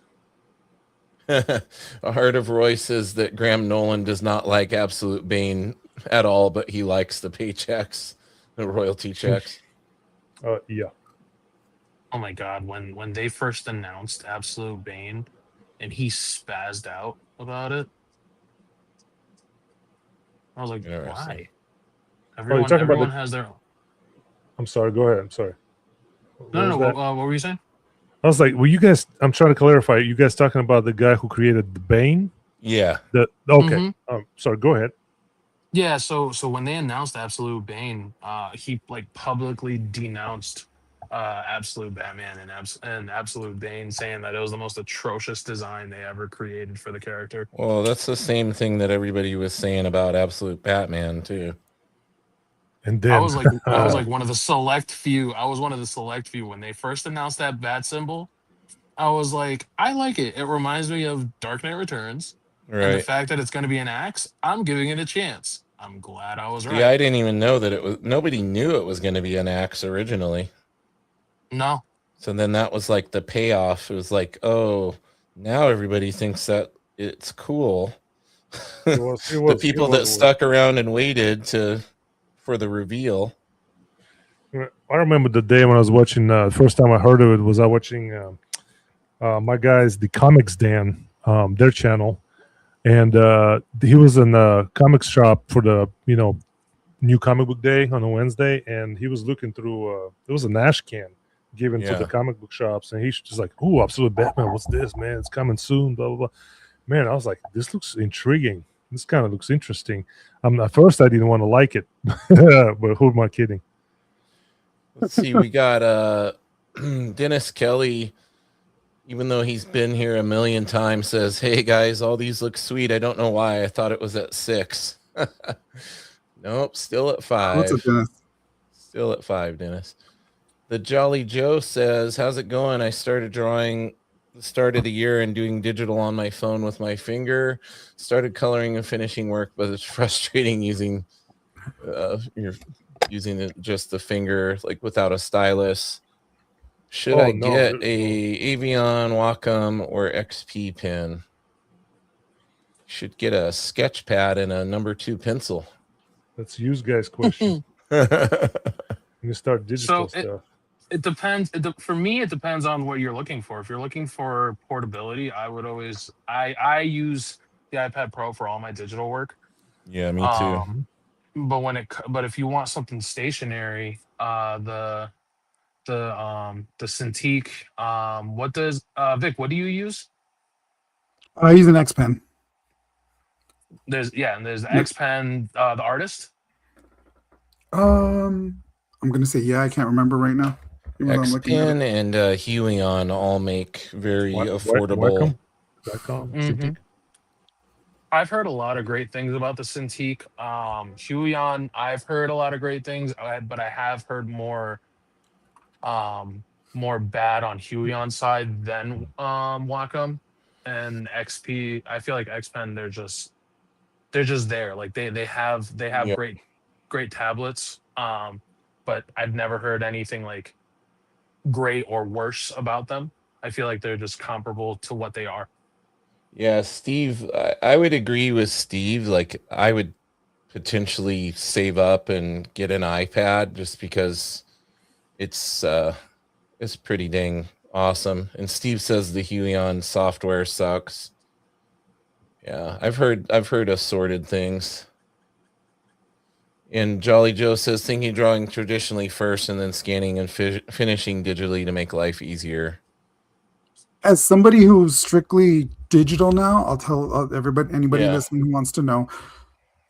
A Heart of Roy says that Graham Nolan does not like Absolute Bane at all, but he likes the paychecks, the royalty checks. Yeah. Oh my god, when they first announced Absolute Bane and he spazzed out about it, I was like, Interesting. why? you're talking about Everyone has their own. I'm sorry. Go ahead. I'm sorry. What No, was no, that? what were you saying? I was like, well, you guys. I'm trying to clarify. You guys talking about the guy who created the Bane? Yeah. Okay. Sorry. Go ahead. Yeah, so when they announced Absolute Bane, he like publicly denounced Absolute Batman and Absolute Bane, saying that it was the most atrocious design they ever created for the character. Well, that's the same thing that everybody was saying about Absolute Batman too. And then I was like one of the select few. I was one of the select few when they first announced that bat symbol. I was like, I like it. It reminds me of Dark Knight Returns, and the Right. fact that it's going to be an axe, I'm giving it a chance. I'm glad I was See, right. I didn't even know that it was. Nobody knew it was going to be an axe originally. No, So then that was like the payoff. It was like, oh, now everybody thinks that it's cool. it was. The people that stuck around and waited for the reveal. I remember the day when I was watching. First time I heard of it was I watching my guys, the Comics Dan, their channel, and he was in the comics shop for the new comic book day on a Wednesday, and he was looking through. It was a Nash can given to the Yeah. comic book shops, and he's just like, "Oh, Absolute Batman, what's this, man? It's coming soon." Blah blah blah. Man, I was like, "This looks intriguing. This kind of looks interesting." At first, I didn't want to like it, but who am I kidding? Let's see, we got Dennis Kelly, even though he's been here a million times, says, "Hey guys, all these look sweet. I don't know why. I thought it was at 6." Nope, still at 5. What's up, Dennis? Still at 5, Dennis. The Jolly Joe says, "How's it going? I started drawing the start of the year and doing digital on my phone with my finger. Started coloring and finishing work, but it's frustrating using just the finger, like without a stylus. Should I get a Avion, Wacom, or XP pen? Should get a sketch pad and a number 2 pencil." Let's use guys' question. You start digital stuff. It depends. For me, it depends on what you're looking for. If you're looking for portability, I would always I use the iPad Pro for all my digital work. Yeah, me too. But if you want something stationary, the Cintiq. What does Vic? What do you use? I use an X Pen. There's the X Pen, the artist. I'm gonna say I can't remember right now. X Pen and Huion all make very affordable. Cintiq. I've heard a lot of great things about the Cintiq. Huion, I've heard a lot of great things, but I have heard more bad on Huion's side than Wacom and XP. I feel like X Pen, they're just there. Like they have Yep. great tablets. But I've never heard anything like great or worse about them. I feel like they're just comparable to what they are. Yeah, Steve, I would agree with Steve. Like, I would potentially save up and get an iPad just because it's pretty dang awesome. And Steve says the Helion software sucks. Yeah, I've heard assorted things. And Jolly Joe says thinking drawing traditionally first and then scanning and finishing digitally to make life easier. As somebody who's strictly digital now, I'll tell everybody, anybody Yeah. listening who wants to know,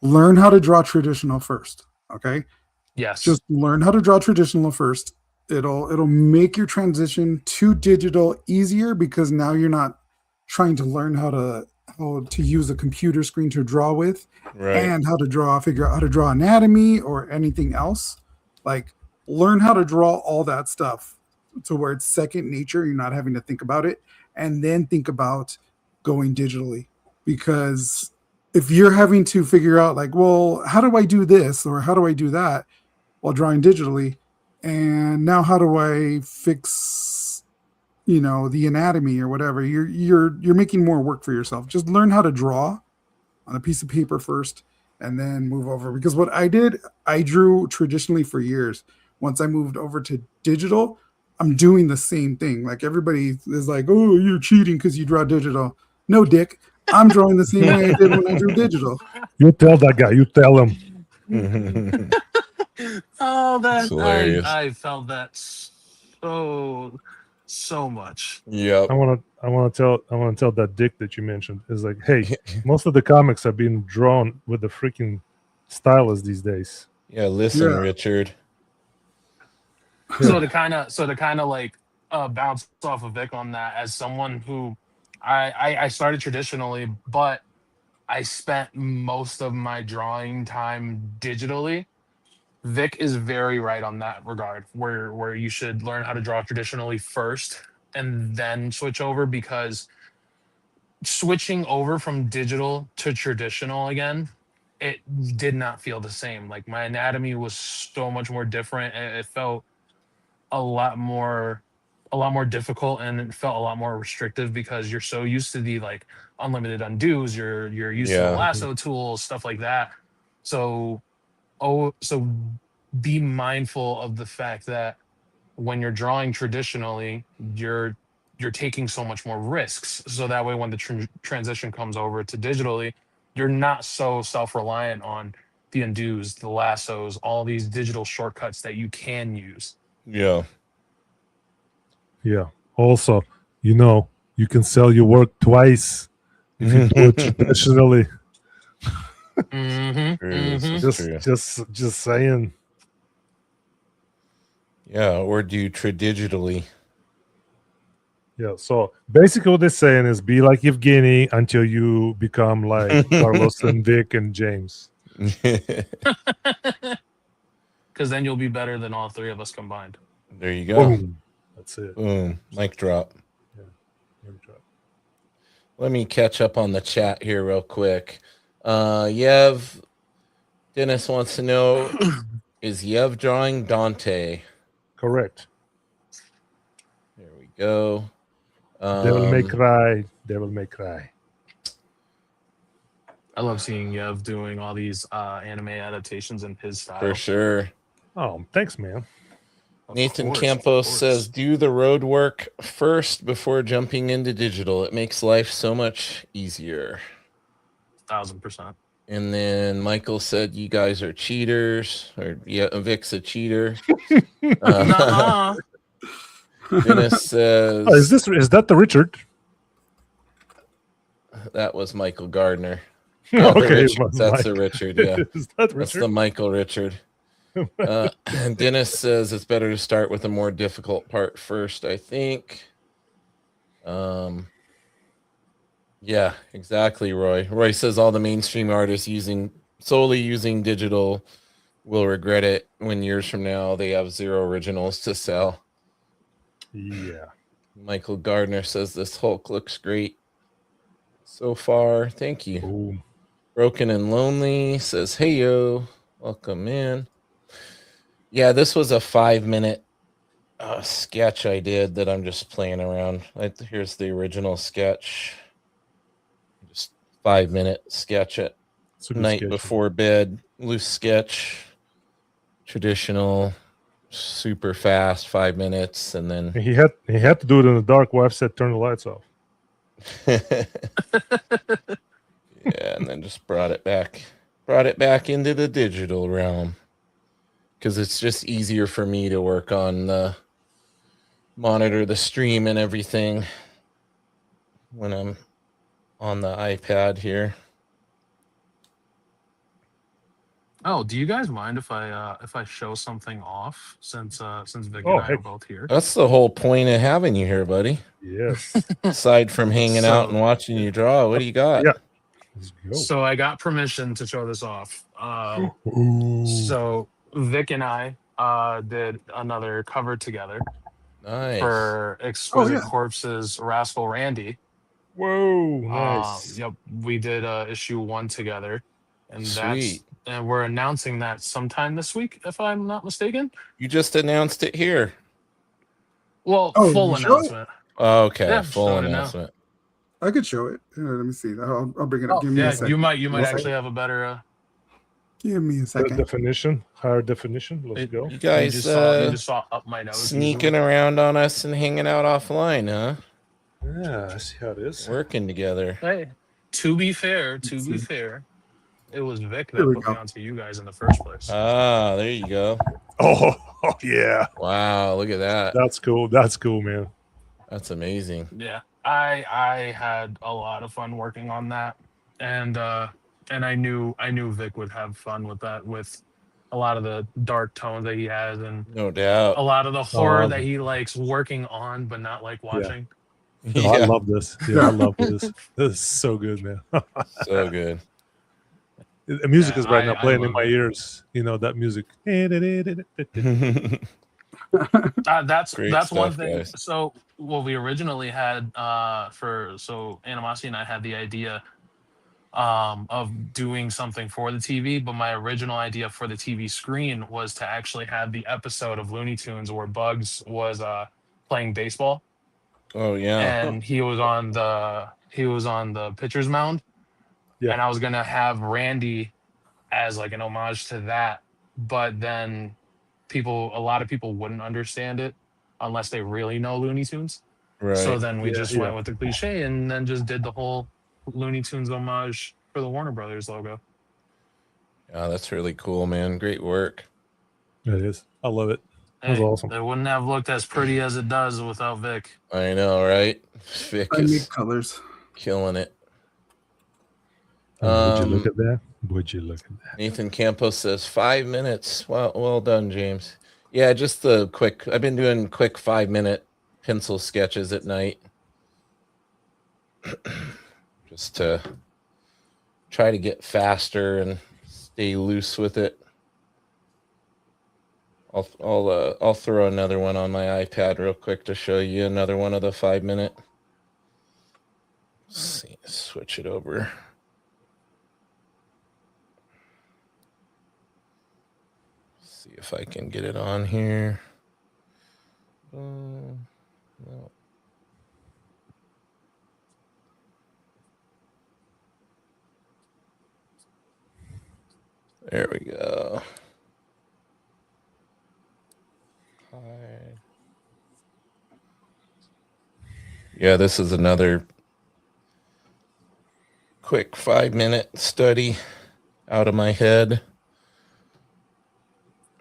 learn how to draw traditional first. Okay, Yes. just learn how to draw traditional first. It'll make your transition to digital easier because now you're not trying to learn how to use a computer screen to draw with Right. and figure out how to draw anatomy or anything else. Like, learn how to draw all that stuff to where it's second nature. You're not having to think about it, and then think about going digitally. Because if you're having to figure out, like, well, how do I do this or how do I do that while drawing digitally, and now how do I fix, the anatomy or whatever, you're making more work for yourself. Just learn how to draw on a piece of paper first and then move over. Because what I did, I drew traditionally for years. Once I moved over to digital, I'm doing the same thing. Like, everybody is like, oh, you're cheating because you draw digital. No, dick. I'm drawing the same way I did when I drew digital. You tell that guy. You tell him. Oh, It's hilarious. I felt that so much. Yep. I want to tell that Dick that you mentioned is like, hey, most of the comics have been drawn with the freaking stylus these days. Yeah, listen, Yeah. Richard. So to kind of like bounce off of Vic on that, as someone who I started traditionally, but I spent most of my drawing time digitally. Vic is very right on that regard, where you should learn how to draw traditionally first and then switch over, because switching over from digital to traditional again, it did not feel the same. Like, my anatomy was so much more different. It felt a lot more difficult, and it felt a lot more restrictive because you're so used to the like unlimited undos, you're used to the Yeah. lasso tools, stuff like that. So so be mindful of the fact that when you're drawing traditionally, you're taking so much more risks, so that way when the transition comes over to digitally, you're not so self-reliant on the undos, the lassos, all these digital shortcuts that you can use. Yeah. Yeah. Also, you can sell your work twice if you do it traditionally. Mm-hmm, True, this is true. Just saying. Yeah, or do digitally. Yeah. So basically, what they're saying is be like Evgeny until you become like Carlos and Vic and James. because then you'll be better than all three of us combined. There you go. Boom. That's it. Boom. Mic drop. Yeah. Mic drop. Let me catch up on the chat here real quick. Yev, Dennis wants to know, is Yev drawing Dante? Correct. There we go. Devil May Cry. Devil May Cry. I love seeing Yev doing all these anime adaptations in his style. For sure. Oh, thanks, man. Nathan Campos says, do the road work first before jumping into digital. It makes life so much easier. 1000%. And then Michael said, you guys are cheaters. Or, yeah, Vic's a cheater. Dennis says, Oh, is that the Richard? That was Michael Gardner. Okay, that's the Richard. Yeah, is that Richard? That's the Michael Richard. And Dennis says it's better to start with the more difficult part first, I think. Yeah, exactly, Roy. Roy says all the mainstream artists solely using digital will regret it when years from now they have zero originals to sell. Yeah. Michael Gardner says this Hulk looks great so far. Thank you. Boom. Broken and Lonely says, "Hey yo, welcome in." Yeah, this was a 5-minute sketch I did that I'm just playing around. Here's the original sketch. Just 5-minute sketch at It's a good night sketch. before bed. Loose sketch. Traditional, super fast, 5 minutes, and then And he had to do it in the dark. Wife said, "Turn the lights off." yeah, and then just brought it back into the digital realm because it's just easier for me to work on the monitor, the stream, and everything when I'm on the iPad here. Oh, do you guys mind if I show something off since Vic Oh, and I are heck. both here? That's the whole point of having you here, buddy. Yes. Aside from hanging out and So watching you draw, what do you got? Yeah. Let's go. so I got permission to show this off. Ooh. So Vic and I did another cover together Nice. for Exquisite yeah. Corpses Rascal Randy. Whoa. Nice. Yep, we did issue 1 together, and Sweet. and we're announcing that sometime this week, if I'm not mistaken. You just announced it here. Well, Oh, full you show it? announcement. Okay, Yeah, full showing it now. announcement. I could show it. Let me see. I'll bring it up. Oh, Give me yeah, a second. you might One actually second. have a better. Give me a The second. definition, higher definition. Let's go. You guys you just saw up my nose. sneaking around on us and hanging out offline, huh? Yeah, I see how it is. Working together. Hey, to be fair, see. it was Vic There that we put go. me onto you guys in the first place. Ah, there you go. Oh, yeah. Wow, look at that. That's cool. That's cool, man. That's amazing. Yeah, I had a lot of fun working on that, and I knew Vic would have fun with that, with a lot of the dark tones that he has, and No a doubt. lot of the horror Oh, that he likes working on but not like watching. Oh, I Yeah, love this. Yeah, I love this. This is so good, man. so good. The music Yeah, is right now I playing in love my it. ears. You know that music. That's Great one stuff, thing. guys. So what we originally had Animosity and I had the idea of doing something for the TV, but my original idea for the TV screen was to actually have the episode of Looney Tunes where Bugs was playing baseball, Oh yeah. and he was on the pitcher's mound, Yeah. and I was gonna have Randy as like an homage to that, but then a lot of people wouldn't understand it unless they really know Looney Tunes. Right. So then we Yeah, just went with the cliche and then just did the whole Looney Tunes homage for the Warner Brothers logo. Yeah, that's really cool, man. Great work. It is. I love it. That was Hey, awesome. it wouldn't have looked as pretty as it does without Vic. I know, right? Vic I need is colors. killing it. Would you look at that? Would you look at that? Nathan Campos says 5 minutes. Well done, James. Yeah, just I've been doing quick 5-minute pencil sketches at night. Just to try to get faster and stay loose with it. I'll throw another one on my iPad real quick to show you another one of the 5-minute. Let's see, switch it over. See if I can get it on here. No. There we go. Yeah, this is another quick 5-minute study out of my head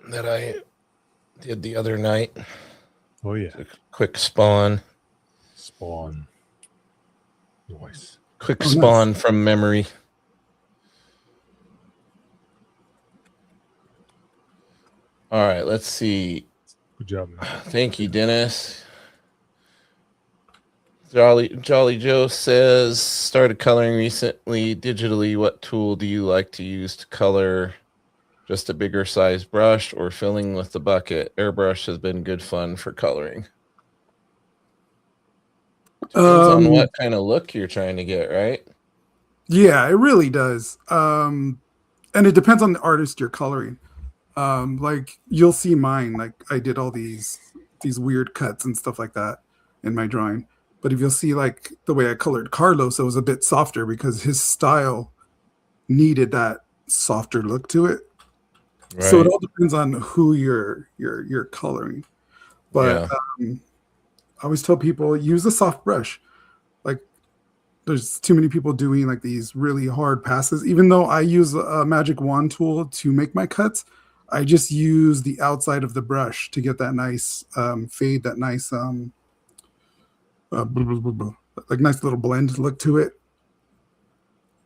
that I did the other night. Oh yeah. Quick spawn. Spawn. Nice. Quick Oh, spawn from memory. All right, let's see. Good job, man. Thank you, Dennis. Jolly Joe says, started coloring recently digitally. What tool do you like to use to color? Just a bigger size brush or filling with the bucket? Airbrush has been good fun for coloring. Depends on what kind of look you're trying to get, right? Yeah, it really does. And it depends on the artist you're coloring. Like you'll see mine, like I did all these weird cuts and stuff like that in my drawing. But if you'll see like the way I colored Carlos, it was a bit softer because his style needed that softer look to it. Right. So it all depends on who you're coloring. But Yeah. I always tell people use a soft brush. Like there's too many people doing like these really hard passes. Even though I use a magic wand tool to make my cuts, I just use the outside of the brush to get that nice fade, that nice blah, blah, blah, blah, like nice little blend look to it.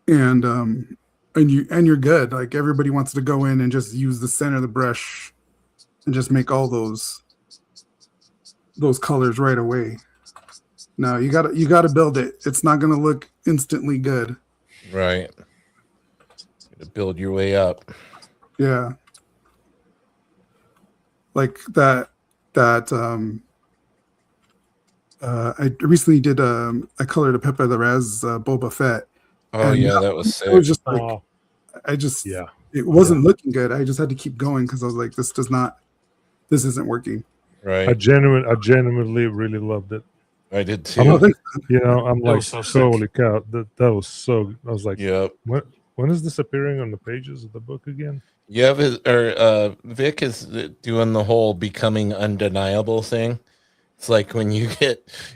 And you're good. Like everybody wants to go in and just use the center of the brush and just make all those colors right away. No, you gotta build it. It's not gonna look instantly good. Right. To build your way up. Yeah. Like that I recently did I colored a Pepe the Res Boba Fett. Oh yeah, that was sick. It was just like it wasn't looking good. I just had to keep going because I was like, this isn't working. Right. I genuinely really loved it. I did too. I'm like, so sick. holy cow, that was so. I was like, Yep. When is this appearing on the pages of the book again? Yeah, Vic is doing the whole becoming undeniable thing. It's like when you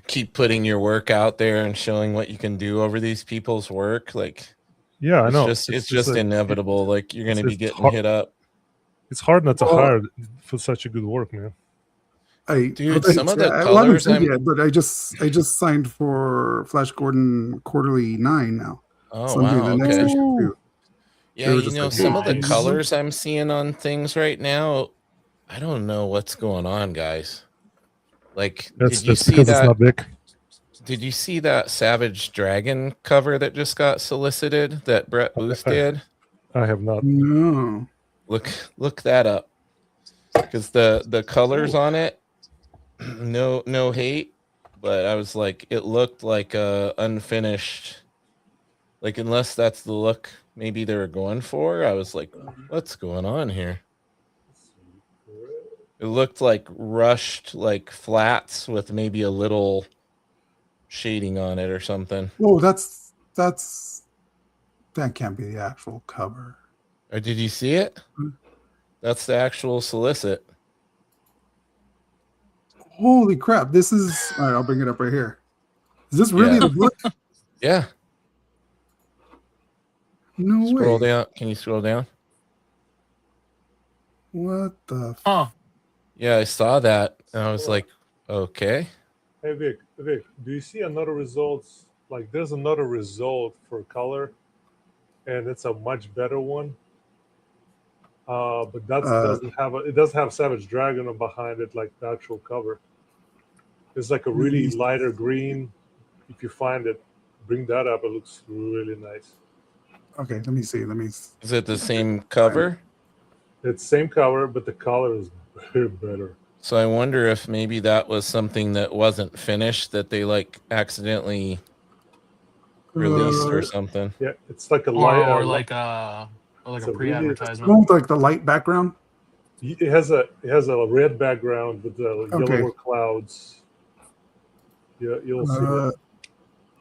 keep putting your work out there and showing what you can do over these people's work. Like, yeah, I know. It's just like, inevitable. Like you're going to be getting hit up. It's hard not to hire for such a good work, man. Dude, some of the colors but I just signed for Flash Gordon Quarterly 9 now. Oh, so wow. Okay. Yeah, some of the colors I'm seeing on things right now, I don't know what's going on, guys. Like, did you see that? It's not Vic. Did you see that Savage Dragon cover that just got solicited that Brett Booth did? I have not. No. Look that up. Because the colors on it, no hate, but I was like, it looked like a unfinished, like unless that's the look maybe they were going for. I was like, what's going on here? It looked like rushed, like flats with maybe a little shading on it or something. Oh, that can't be the actual cover. Or did you see it? That's the actual solicit. Holy crap! This is. All right, I'll bring it up right here. Is this really the book? Yeah. No way. Scroll down. Can you scroll down? What the? Yeah, I saw that, and I was like, okay. Hey Vic, do you see another result? Like, there's another result for color, and it's a much better one. But that doesn't have Savage Dragon behind it like the actual cover. It's like a really lighter green. If you find it, bring that up. It looks really nice. Okay, let me see. Is it the same cover? It's same cover, but the color is better. So I wonder if maybe that was something that wasn't finished that they like accidentally released or something. Yeah, it's like a light or like a pre-advertisement. Really, like the light background. It has a red background with the yellower clouds. Yeah, you'll see that.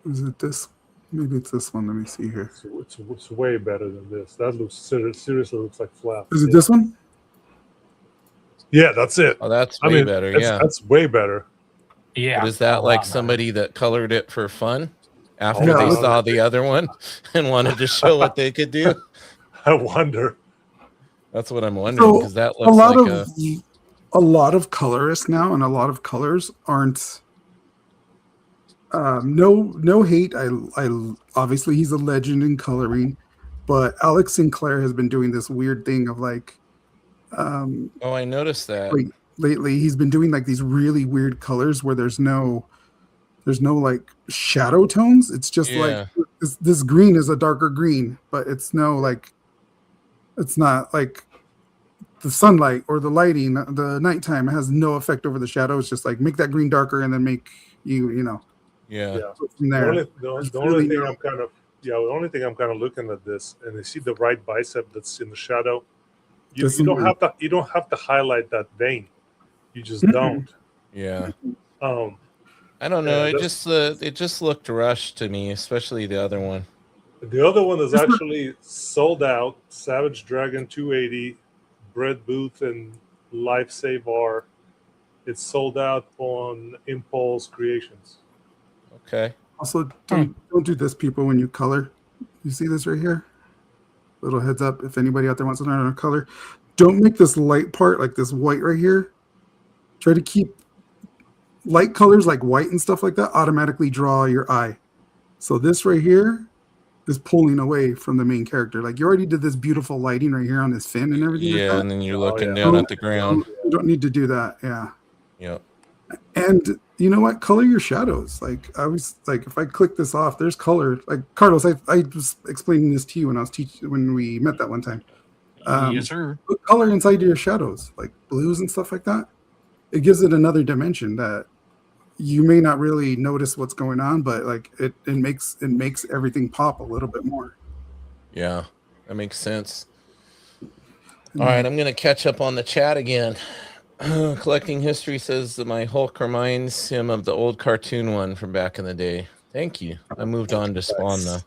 Is it this? Maybe it's this one. Let me see here. It's way better than this. That looks seriously looks like flap. Is it this one? Yeah, that's it. Oh, that's way better. That's way better. Yeah. But is that like somebody that colored it for fun after they saw the other one and wanted to show what they could do? I wonder. That's what I'm wondering, because that looks a lot of colorists now, and a lot of colors aren't. No hate. I obviously he's a legend in coloring, but Alex Sinclair has been doing this weird thing of like. Oh, I noticed that. Lately, he's been doing like these really weird colors where there's no like shadow tones. It's just like this green is a darker green, but it's not like the sunlight or the lighting, the nighttime has no effect over the shadow. It's just like make that green darker and then make you know. Yeah. From there. The only thing I'm kind of the only thing I'm kind of looking at this, and I see the right bicep that's in the shadow. You This don't one- have to. You don't have to highlight that vein. You just Mm-mm. don't. Yeah. Um, I don't know. Yeah, It just looked rushed to me, especially the other one. the other one is This one- actually sold out. Savage Dragon 280, Brett Booth and Life Save R. It's sold out on Impulse Creations. Okay. Also, don't do this, people, when you color. You see this right here? Little heads up if anybody out there wants to learn how to color. Don't make this light part like this white right here. Try to keep light colors like white and stuff like that automatically draw your eye. So this right here is pulling away from the main character. Like you already did this beautiful lighting right here on his fin and everything like Yeah, that. and then you're Oh, looking yeah. down at the ground. You don't need to do that. Yeah. Yep. And you know what? Color your shadows. Like I was like, if I click this off, there's color. Like Carlos, I was explaining this to you when I was teaching when we met that one time. Yes, sir. Put color inside your shadows, like blues and stuff like that. It gives it another dimension that you may not really notice what's going on, but like it makes everything pop a little bit more. Yeah, that makes sense. All right, I'm gonna catch up on the chat again. Collecting History says that my Hulk reminds him of the old cartoon one from back in the day. Thank you. I moved on to Spawn though.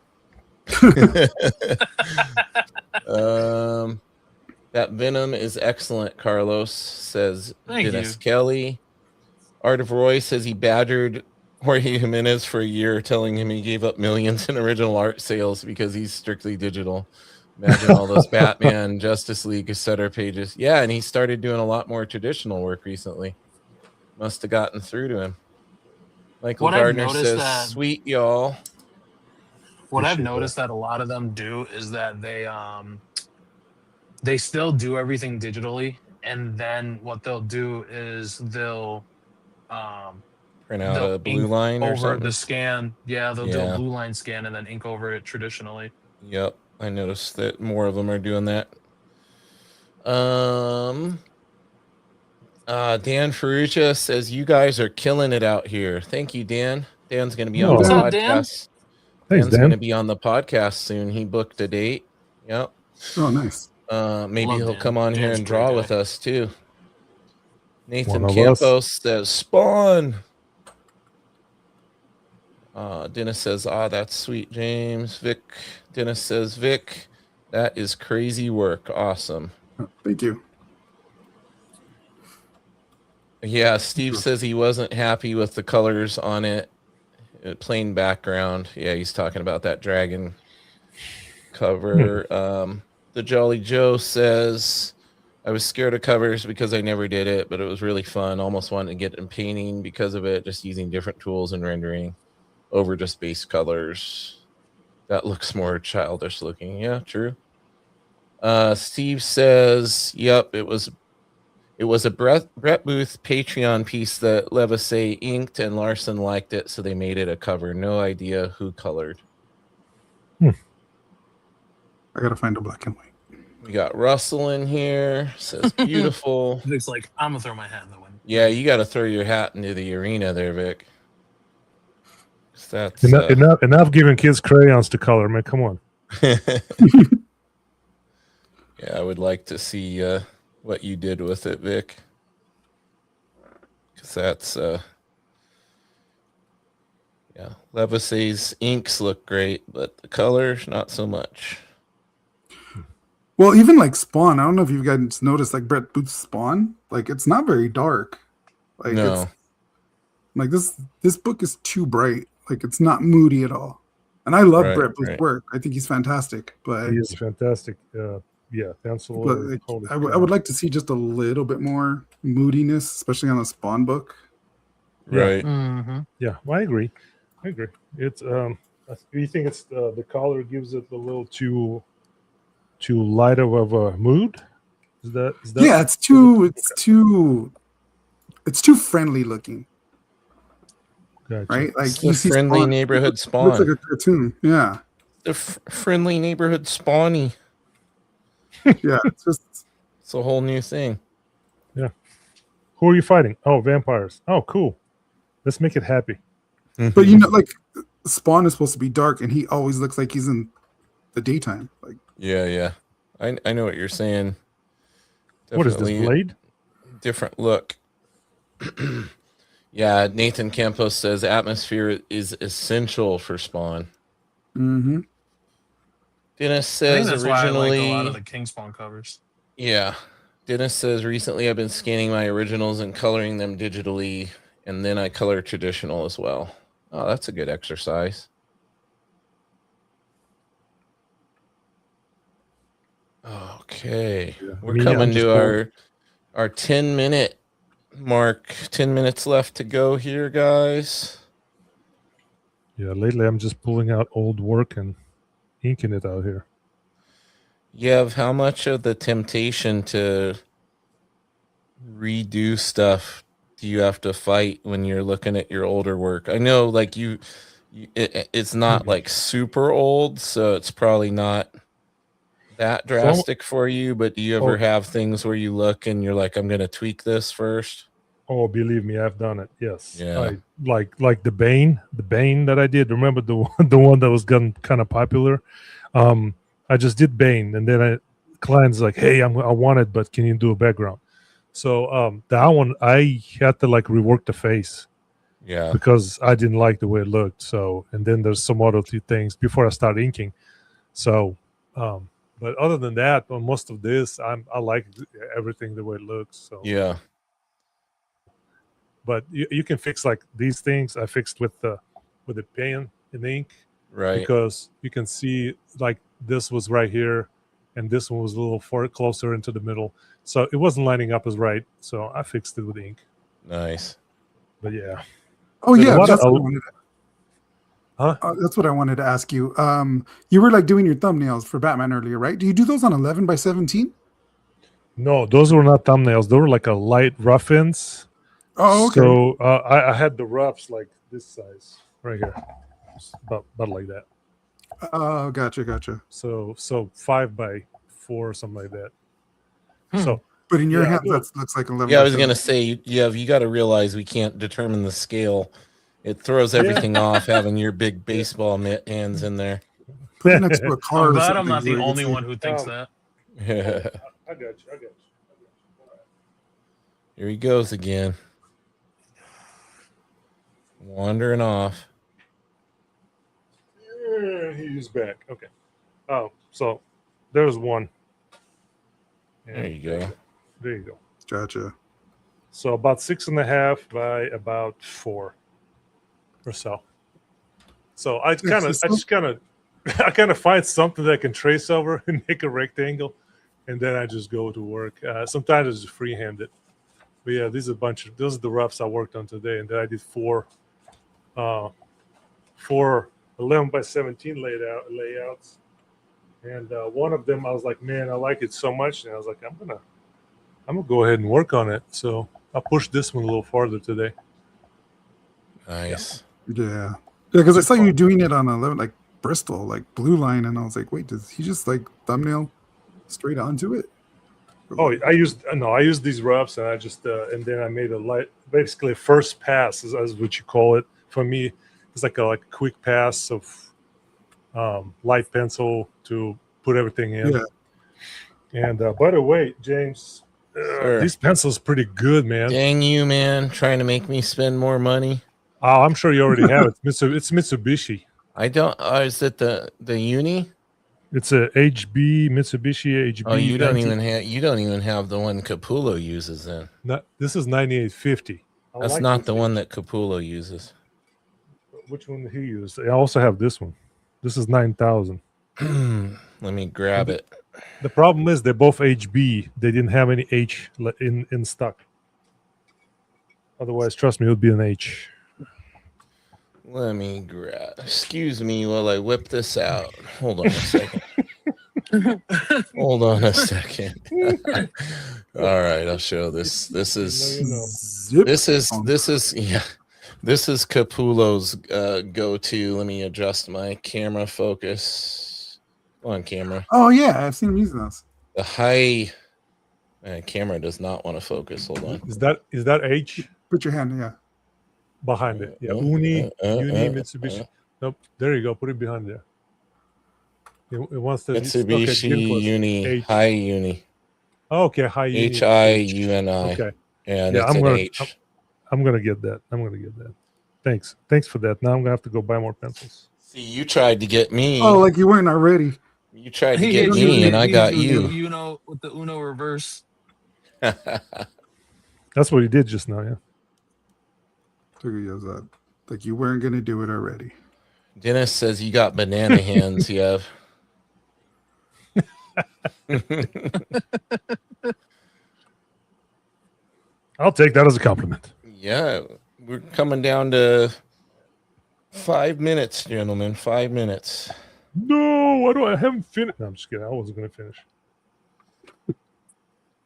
That Venom is excellent, Carlos, says Thank Dennis you. Kelly. Art of Roy says he badgered Jorge Jimenez for a year, telling him he gave up millions in original art sales because he's strictly digital. Imagine all those Batman, Justice League, etc. pages. Yeah, and he started doing a lot more traditional work recently. Must have gotten through to him. Michael What I've Gardner noticed says, that- "Sweet y'all." What I've Appreciate noticed that a lot of them do is that they still do everything digitally, and then what they'll do is they'll Print out they'll a blue ink line or over something. the scan. Yeah, they'll do Yeah. a blue line scan and then ink over it traditionally. Yep, I noticed that more of them are doing that. Dan Ferruccia says you guys are killing it out here. Thank you, Dan. Dan's going to be on What's the up, Dan? podcast. Thanks, Dan's going to Dan. be on the podcast soon. He booked a date. Yep. Oh, nice. Maybe Love he'll Dan. come on here Dan's and a great draw guy. with us too. Nathan One of Campos says Spawn. Dennis says, that's sweet, James. Dennis says, Vic, that is crazy work. Awesome. Thank you. Yeah, Steve says he wasn't happy with the colors on it. Plain background. Yeah, he's talking about that dragon cover. The Jolly Joe says, I was scared of covers because I never did it, but it was really fun. Almost wanted to get in painting because of it, just using different tools and rendering over just base colors. That looks more childish looking. Yeah, true. Steve says, yep, it was a Brett Booth Patreon piece that Levasseur inked and Larson liked it, so they made it a cover. No idea who colored. I gotta find a black and white. We got Russell in here. Says beautiful. Vic's like, I'm gonna throw my hat in the wind. Yeah, you got to throw your hat into the arena there, Vic. 'Cause that's Enough giving kids crayons to color, man. Come on. yeah, I would like to see what you did with it, Vic. Because that's yeah, Levasseur's inks look great, but the colors not so much. Well, even like Spawn, I don't know if you guys noticed like Brett Booth's Spawn. Like it's not very dark. Like No. it's like this book is too bright. Like it's not moody at all. And I love Right, Brett Booth's right. work. I think he's fantastic. But He is fantastic. Yeah, pencil. but like, I would like to see just a little bit more moodiness, especially on the Spawn book. Yeah. Right. Mm-hmm. Yeah, well, I agree. It's you think it's the color gives it a little too light of a mood? Is that Yeah, it's too friendly looking, gotcha. right? Like It's the see friendly Spawn, neighborhood it Spawn. looks like a cartoon. Yeah, The friendly neighborhood Spawny. yeah. It's just It's a whole new thing. Who are you fighting? Oh, vampires. Oh, cool. Let's make it happy. But you know, like Spawn is supposed to be dark, and he always looks like he's in the daytime. Like, Yeah. I know what you're saying. What is this, Definitely Blade? different look. Yeah, Nathan Campos says atmosphere is essential for Spawn. mm-hmm. Dennis I think says that's why I like a lot of originally. the King Spawn covers. Yeah. Dennis says recently I've been scanning my originals and coloring them digitally, and then I color traditional as well. Oh, that's a good exercise. Okay. Yeah. We're Me, I'm coming just to our 10-minute mark. 10 minutes left to go here, guys. Yeah, lately I'm just pulling out old work and inking it out here. Yev, how much of the temptation to redo stuff do you have to fight when you're looking at your older work? I know, like it's not like super old, so it's probably not that drastic for you. But do you ever have things where you look and you're like, I'm going to tweak this first? Oh, believe me, I've done it. Yes. Yeah. I like the Bane that I did. Remember the one that was kind of popular? I just did Bane, and then client's like, "Hey, I want it, but can you do a background?" So that one I had to like rework the face. Yeah. Because I didn't like the way it looked. So, and then there's some other two things before I start inking. So, but other than that, on most of this, I like everything the way it looks. So Yeah. But you can fix like these things. I fixed with the pen and ink, right? Because you can see like this was right here, and this one was a little far closer into the middle, so it wasn't lining up as right. So I fixed it with ink. Nice. But yeah. Oh yeah, that's what I wanted. Huh? That's what I wanted to ask you. You were like doing your thumbnails for Batman earlier, right? Do you do those on 11 by 17? No, those were not thumbnails. They were like a light rough-ins. Oh, okay. So I had the roughs like this size right here, about like that. Oh, gotcha. So 5 by 4 or something like that. So, but in your hands, that looks like 11. Yeah, I was gonna say, you got to realize we can't determine the scale. It throws everything off having your big baseball mitt hands in there. Put it next to a car. I'm glad I'm not the only one who thinks that. Yeah. I got you. Here he goes again. Wandering off. He's back. Okay. Oh, so there's one. There you go. There you go. Gotcha. So about 6.5 by about 4 or so. So I kind of find something that I can trace over and make a rectangle, and then I just go to work. Sometimes I just freehand it. But yeah, these are those are the roughs I worked on today, and then I did four 11 by 17 layouts, and one of them I was like, man, I like it so much, and I was like, I'm gonna go ahead and work on it. So I pushed this one a little farther today. Nice. Yeah, because I saw you doing it on 11, like Bristol, like Blue Line, and I was like, wait, does he just like thumbnail straight onto it? Oh, I used these roughs, and I just and then I made basically a first pass, as what you call it. For me, it's like a quick pass of light pencil to put everything in. Yeah. And by the way, James, these pencils pretty good, man. Dang you, man! Trying to make me spend more money. Oh, I'm sure you already have it. It's Mitsubishi. I don't. Is it the Uni? It's a HB Mitsubishi HB. Oh, you don't even have the one Capullo uses then. This is 9850. That's not the one that Capullo uses. Which one did he use? I also have this one. This is 9000. Let me grab it. The problem is they're both HB. They didn't have any H in stock. Otherwise, trust me, it would be an H. Let me grab. Excuse me while I whip this out. Hold on a second. All right, I'll show this. This is Capullo's go-to. Let me adjust my camera focus. On camera. Oh yeah, I've seen him using those. The high camera does not want to focus. Hold on. Is that H? Put your hand, yeah. Behind it. Yeah. Uni Mitsubishi. Nope. There you go. Put it behind there. It wants to. Mitsubishi Uni, High Uni. Oh, okay, High Uni. HIUNI. Okay. And Yeah, it's an H. I'm gonna get that. Thanks for that. Now I'm gonna have to go buy more pencils. See, you tried to get me. Oh, like you weren't already. You tried to He get hit me, you, and I he got hit you with you. the Uno with the Uno reverse. That's what he did just now. Yeah. Took you as that. Like you weren't gonna do it already. Dennis says you got banana hands, Yev. I'll take that as a compliment. Yeah, we're coming down to 5 minutes, gentlemen. 5 minutes. No, I haven't finished. No, I'm just kidding. I wasn't gonna finish.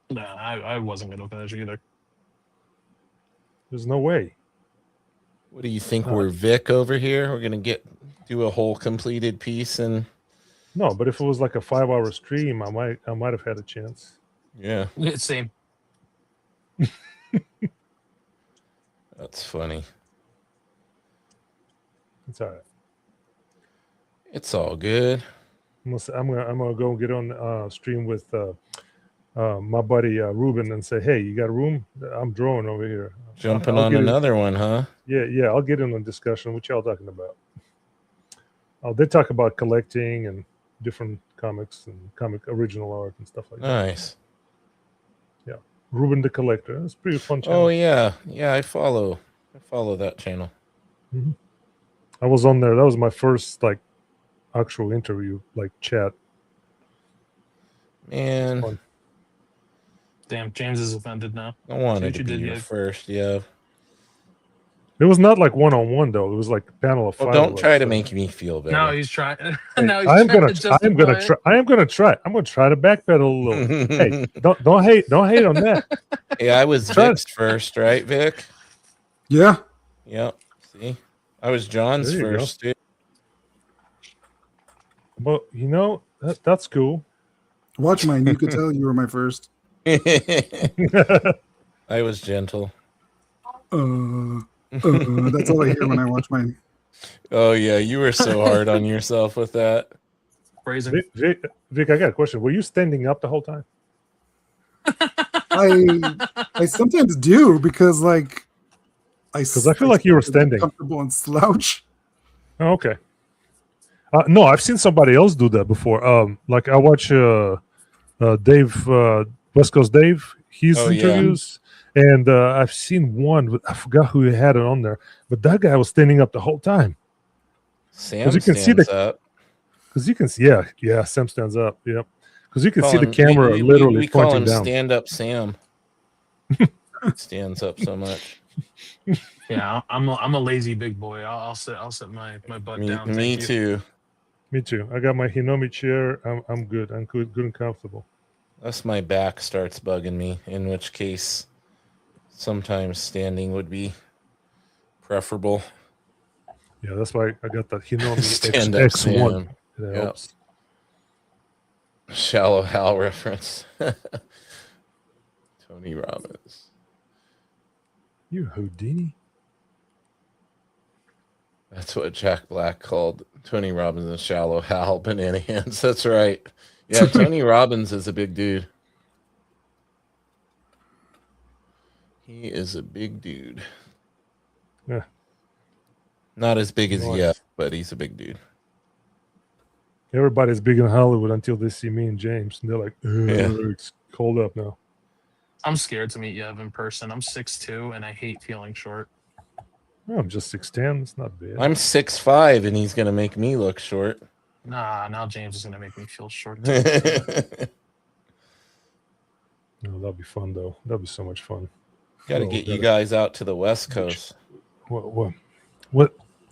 Nah, I wasn't gonna finish either. There's no way. What do you think? We're Vic over here. We're gonna do a whole completed piece, and No, but if it was like a 5-hour stream, I might have had a chance. yeah, Same. that's funny. It's all right. It's all good. I'm gonna go get on stream with my buddy Ruben and say, hey, you got a room? I'm drawing over here. Jumping I'll on get another one, huh? Yeah. I'll get in a discussion. What y'all talking about? They talk about collecting and different comics and comic original art and stuff like that. Nice. Yeah, Ruben the Collector. It's a pretty fun channel. Oh yeah. I follow that channel. Mm-hmm. I was on there. That was my first like actual interview, like chat. Man, Fun. Damn, James is offended now. I wanted See to what be you did, your Yev. first, yeah. It was not like 1-on-1 though. It was like a panel of Well, 5. don't of try us, to so. make me feel better. Now he's trying. Hey, Now he's I am trying gonna to try. I'm gonna try to backpedal a little. Hey, don't hate on that. Hey, I was Try Vic's first, right, Vic? Yeah. Yep. See, I was John's There you go. first too. Well, that's cool. Watch mine. You could tell you were my first. I was gentle. That's all I hear when I watch mine. Oh yeah, you were so hard on yourself with that. Phrasing. Vic, I got a question. Were you standing up the whole time? I sometimes do because like I feel like you were standing. Comfortable and slouch. Oh, okay. No, I've seen somebody else do that before. Like I watch Dave, West Coast Dave, his Oh, yeah. interviews, and I've seen one. But I forgot who had it on there, but that guy was standing up the whole time. Sam you can see stands up. Because you can see, yeah, Sam stands up. Yep. Because you can see Call the him- camera literally we call pointing him down. Stand Up Sam. Stands up so much. Yeah, I'm a lazy big boy. I'll sit my butt down. Me Thank you. too. Me too. I got my Hinomi chair. I'm good. I'm good and comfortable. Unless my back starts bugging me, in which case sometimes standing would be preferable. Yeah, that's why I got that Hinomi Stand up X1. Sam. It Yep. helps. Shallow Hal reference. Tony Robbins. You Houdini? That's what Jack Black called Tony Robbins and Shallow Hal banana hands. That's right. Yeah, Tony Robbins is a big dude. He is a big dude. Yeah. Not as big as Nice. Yep, but he's a big dude. Everybody's big in Hollywood until they see me and James, and they're like, Yeah. it's cold up now. I'm scared to meet Yev in person. I'm 6'2" and I hate feeling short. Well, I'm just 6'10". It's not bad. I'm 6'5", and he's gonna make me look short. Nah, now James is gonna make me feel short. Yeah, No, that'll be fun though. That'll be so much fun. Gotta Oh, get you gotta- guys out to the West Coast. What?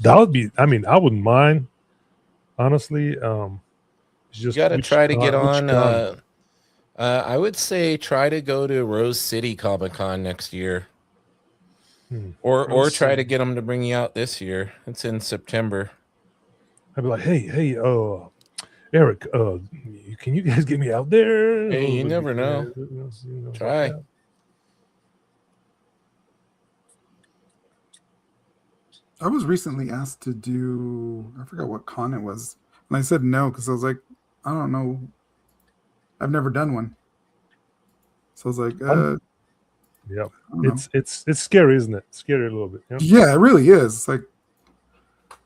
That would be. I mean, I wouldn't mind. Honestly, it's You just gotta which try to con- get which on. con? I would say try to go to Rose City Comic Con next year, or Rose try to City. get them to bring you out this year. It's in September. I'd be like, hey, Eric, can you guys get me out there? Hey, you never know. Try. like that. I was recently asked to do, I forgot what con it was. And I said no because I was like, I don't know. I've never done one. So I was like, Yeah, I don't know. it's scary, isn't it? Scary a little bit. Yeah. Yeah, it really is. It's like,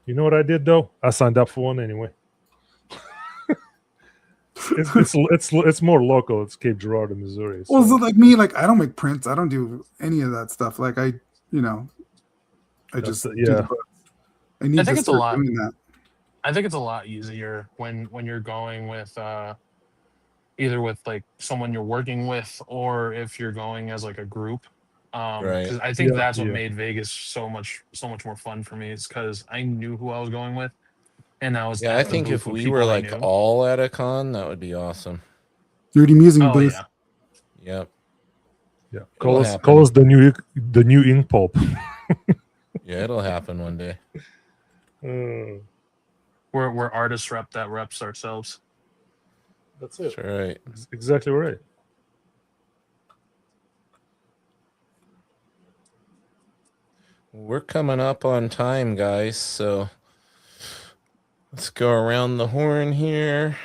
You know what I did though? I signed up for one anyway. It's more local. It's Cape Girardeau, Missouri. well, So so like me, like I don't make prints. I don't do any of that stuff. Like I just do the yeah. books. I need I think to it's a start lot. doing that. I think it's a lot easier when you're going with either with like someone you're working with or if you're going as like a group. Right. Because I think Yeah, that's what yeah. made Vegas so much more fun for me is because I knew who I was going with, and I was Yeah, I at the think booth if with we people were I like knew. all at a con, that would be awesome. Dirty Musing Oh booth. yeah, Yep. Yeah. It'll Call us the new ink pulp. Yeah, it'll happen one day. we're artist rep that reps ourselves. That's it. That's right. Exactly right. We're coming up on time, guys, so let's go around the horn here.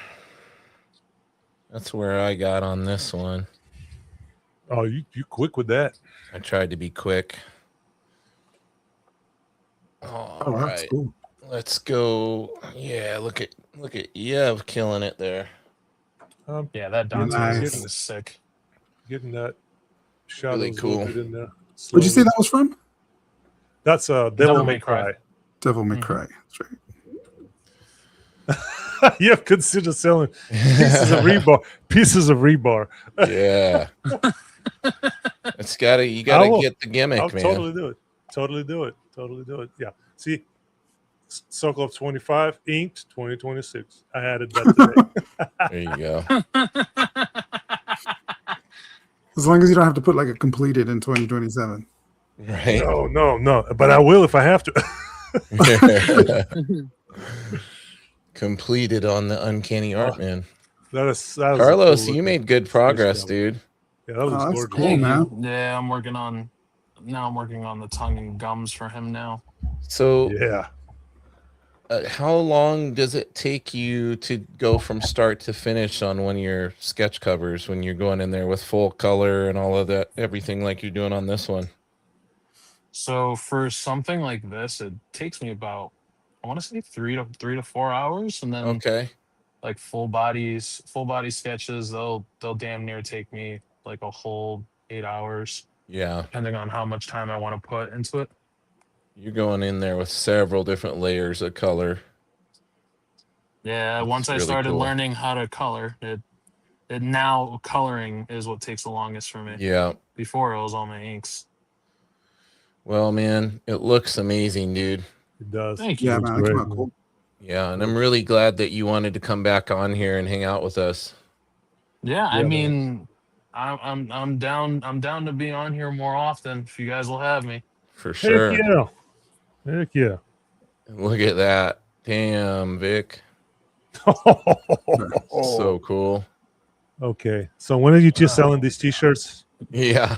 That's where I got on this one. Oh, you quick with that. I tried to be quick. Oh, All that's right. cool. Let's go. Yeah, look at Yev killing it there. Yeah, that Dante Nice. thing is sick. Getting that shadows Really a little cool. bit in there. What'd you say slowly. that was from? That's Devil May Cry. Devil May Mhm. Cry. That's right. You have considered selling pieces of rebar. Yeah. It's you I gotta will- get the gimmick, I'll man. totally do it. Totally do it. Yeah. See, Circle of 25 inked 2026. I added that today. There you go. As long as you don't have to put like a completed in 2027. Right. No. But I will if I have to. Completed on the Uncanny Art, man. That is Carlos, cool you looking made good progress, job. dude. Yeah, that looks that's gorgeous. cool, man. Yeah, I'm working on the tongue and gums for him now. So, Yeah. how long does it take you to go from start to finish on one of your sketch covers when you're going in there with full color and all of that, everything like you're doing on this one? So for something like this, it takes me about, I want to say 3 to 4 hours, and then Okay. like full body sketches, they'll damn near take me like a whole 8 hours, Yeah. depending on how much time I want to put into it. You're going in there with several different layers of color. Yeah, That's once I really started cool. learning how to color, it now coloring is what takes the longest for me. Yeah. Before it was all my inks. Well, man, it looks amazing, dude. It does. Thank you. Yeah, Looks man, that came great, out man. cool. Yeah, and I'm really glad that you wanted to come back on here and hang out with us. Yeah, I Yeah, man. mean, I'm down to be on here more often if you guys will have me. For sure. Heck yeah. Look at that. Damn, Vic. So cool. Okay. So when are you two selling these t-shirts? Yeah.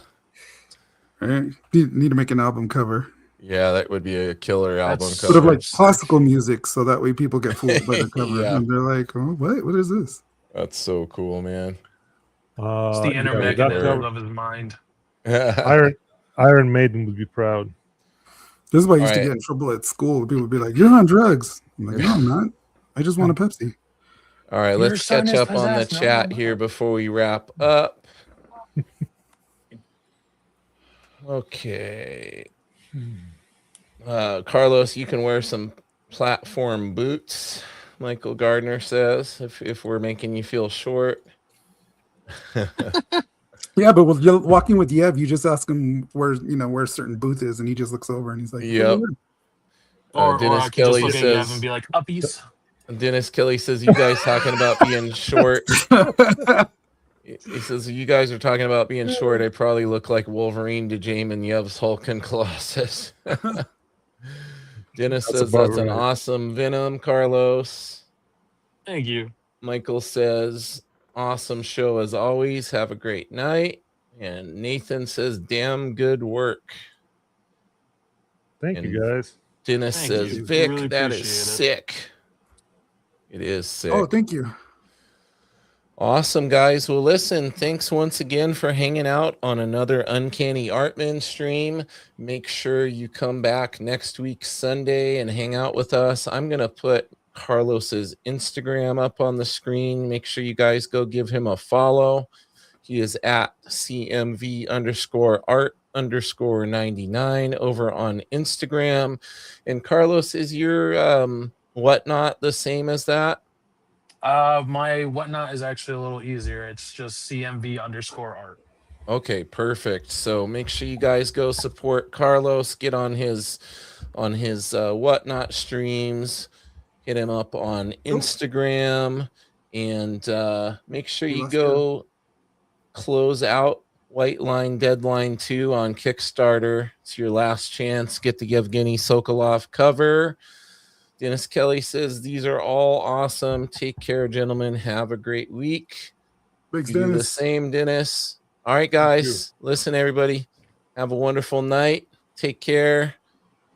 Right? Need to make an album cover. Yeah, that would be a killer album That's- Put up cover. like classical music so that way people get fooled by the cover. Yeah. And they're like, oh, what is this? That's so cool, man. It's the inner yeah, mechanism that of his mind. Iron Maiden would be proud. This is why I used All to right. get in trouble at school. People would be like, you're on drugs. I'm like, no, I'm not. I just want a Pepsi. All right, Your let's son catch is up on the possessed. No, chat I'm here not. before we wrap up. Okay. Carlos, you can wear some platform boots, Michael Gardner says, if we're making you feel short. Yeah, but with walking with Yev, you just ask him where a certain booth is, and he just looks over and he's like, Yep. Or Dennis I could Kelly just look at Yev says- and be like, uppies. Dennis Kelly says, you guys talking about being short. He says, you guys are talking about being short. I probably look like Wolverine to Jamin Yev's Hulk and Colossus. Dennis That's says about that's an right. awesome Venom, Carlos. Thank you. Michael says, awesome show as always. Have a great night. And Nathan says, damn good work. Thank And you, guys. Dennis Thank says, you. Vic, Really that is appreciate it. sick. It is sick. Oh, thank you. Awesome, guys. Well, listen, thanks once again for hanging out on another Uncanny Artman stream. Make sure you come back next week, Sunday, and hang out with us. I'm going to put Carlos's Instagram up on the screen. Make sure you guys go give him a follow. He is at CMV_art_99 over on Instagram. And Carlos, is your whatnot the same as that? My whatnot is actually a little easier. It's just CMV_art. Okay, perfect. So make sure you guys go support Carlos. Get on his whatnot streams. Hit him up on Instagram, and make sure you go close out White Line Deadline 2 on Kickstarter. It's your last chance. Get the Yevgeny Sokolov cover. Dennis Kelly says these are all awesome. Take care, gentlemen. Have a great week. Thanks, You do the Dennis. same, Dennis. All right, guys. Listen, everybody. Have a wonderful night. Take care.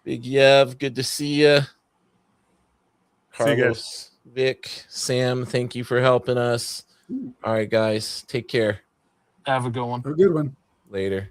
Big Yev, good to see you. See you guys. Carlos, Vic, Sam, thank you for helping us. All right, guys. Take care. Have a good one. A good one. Later.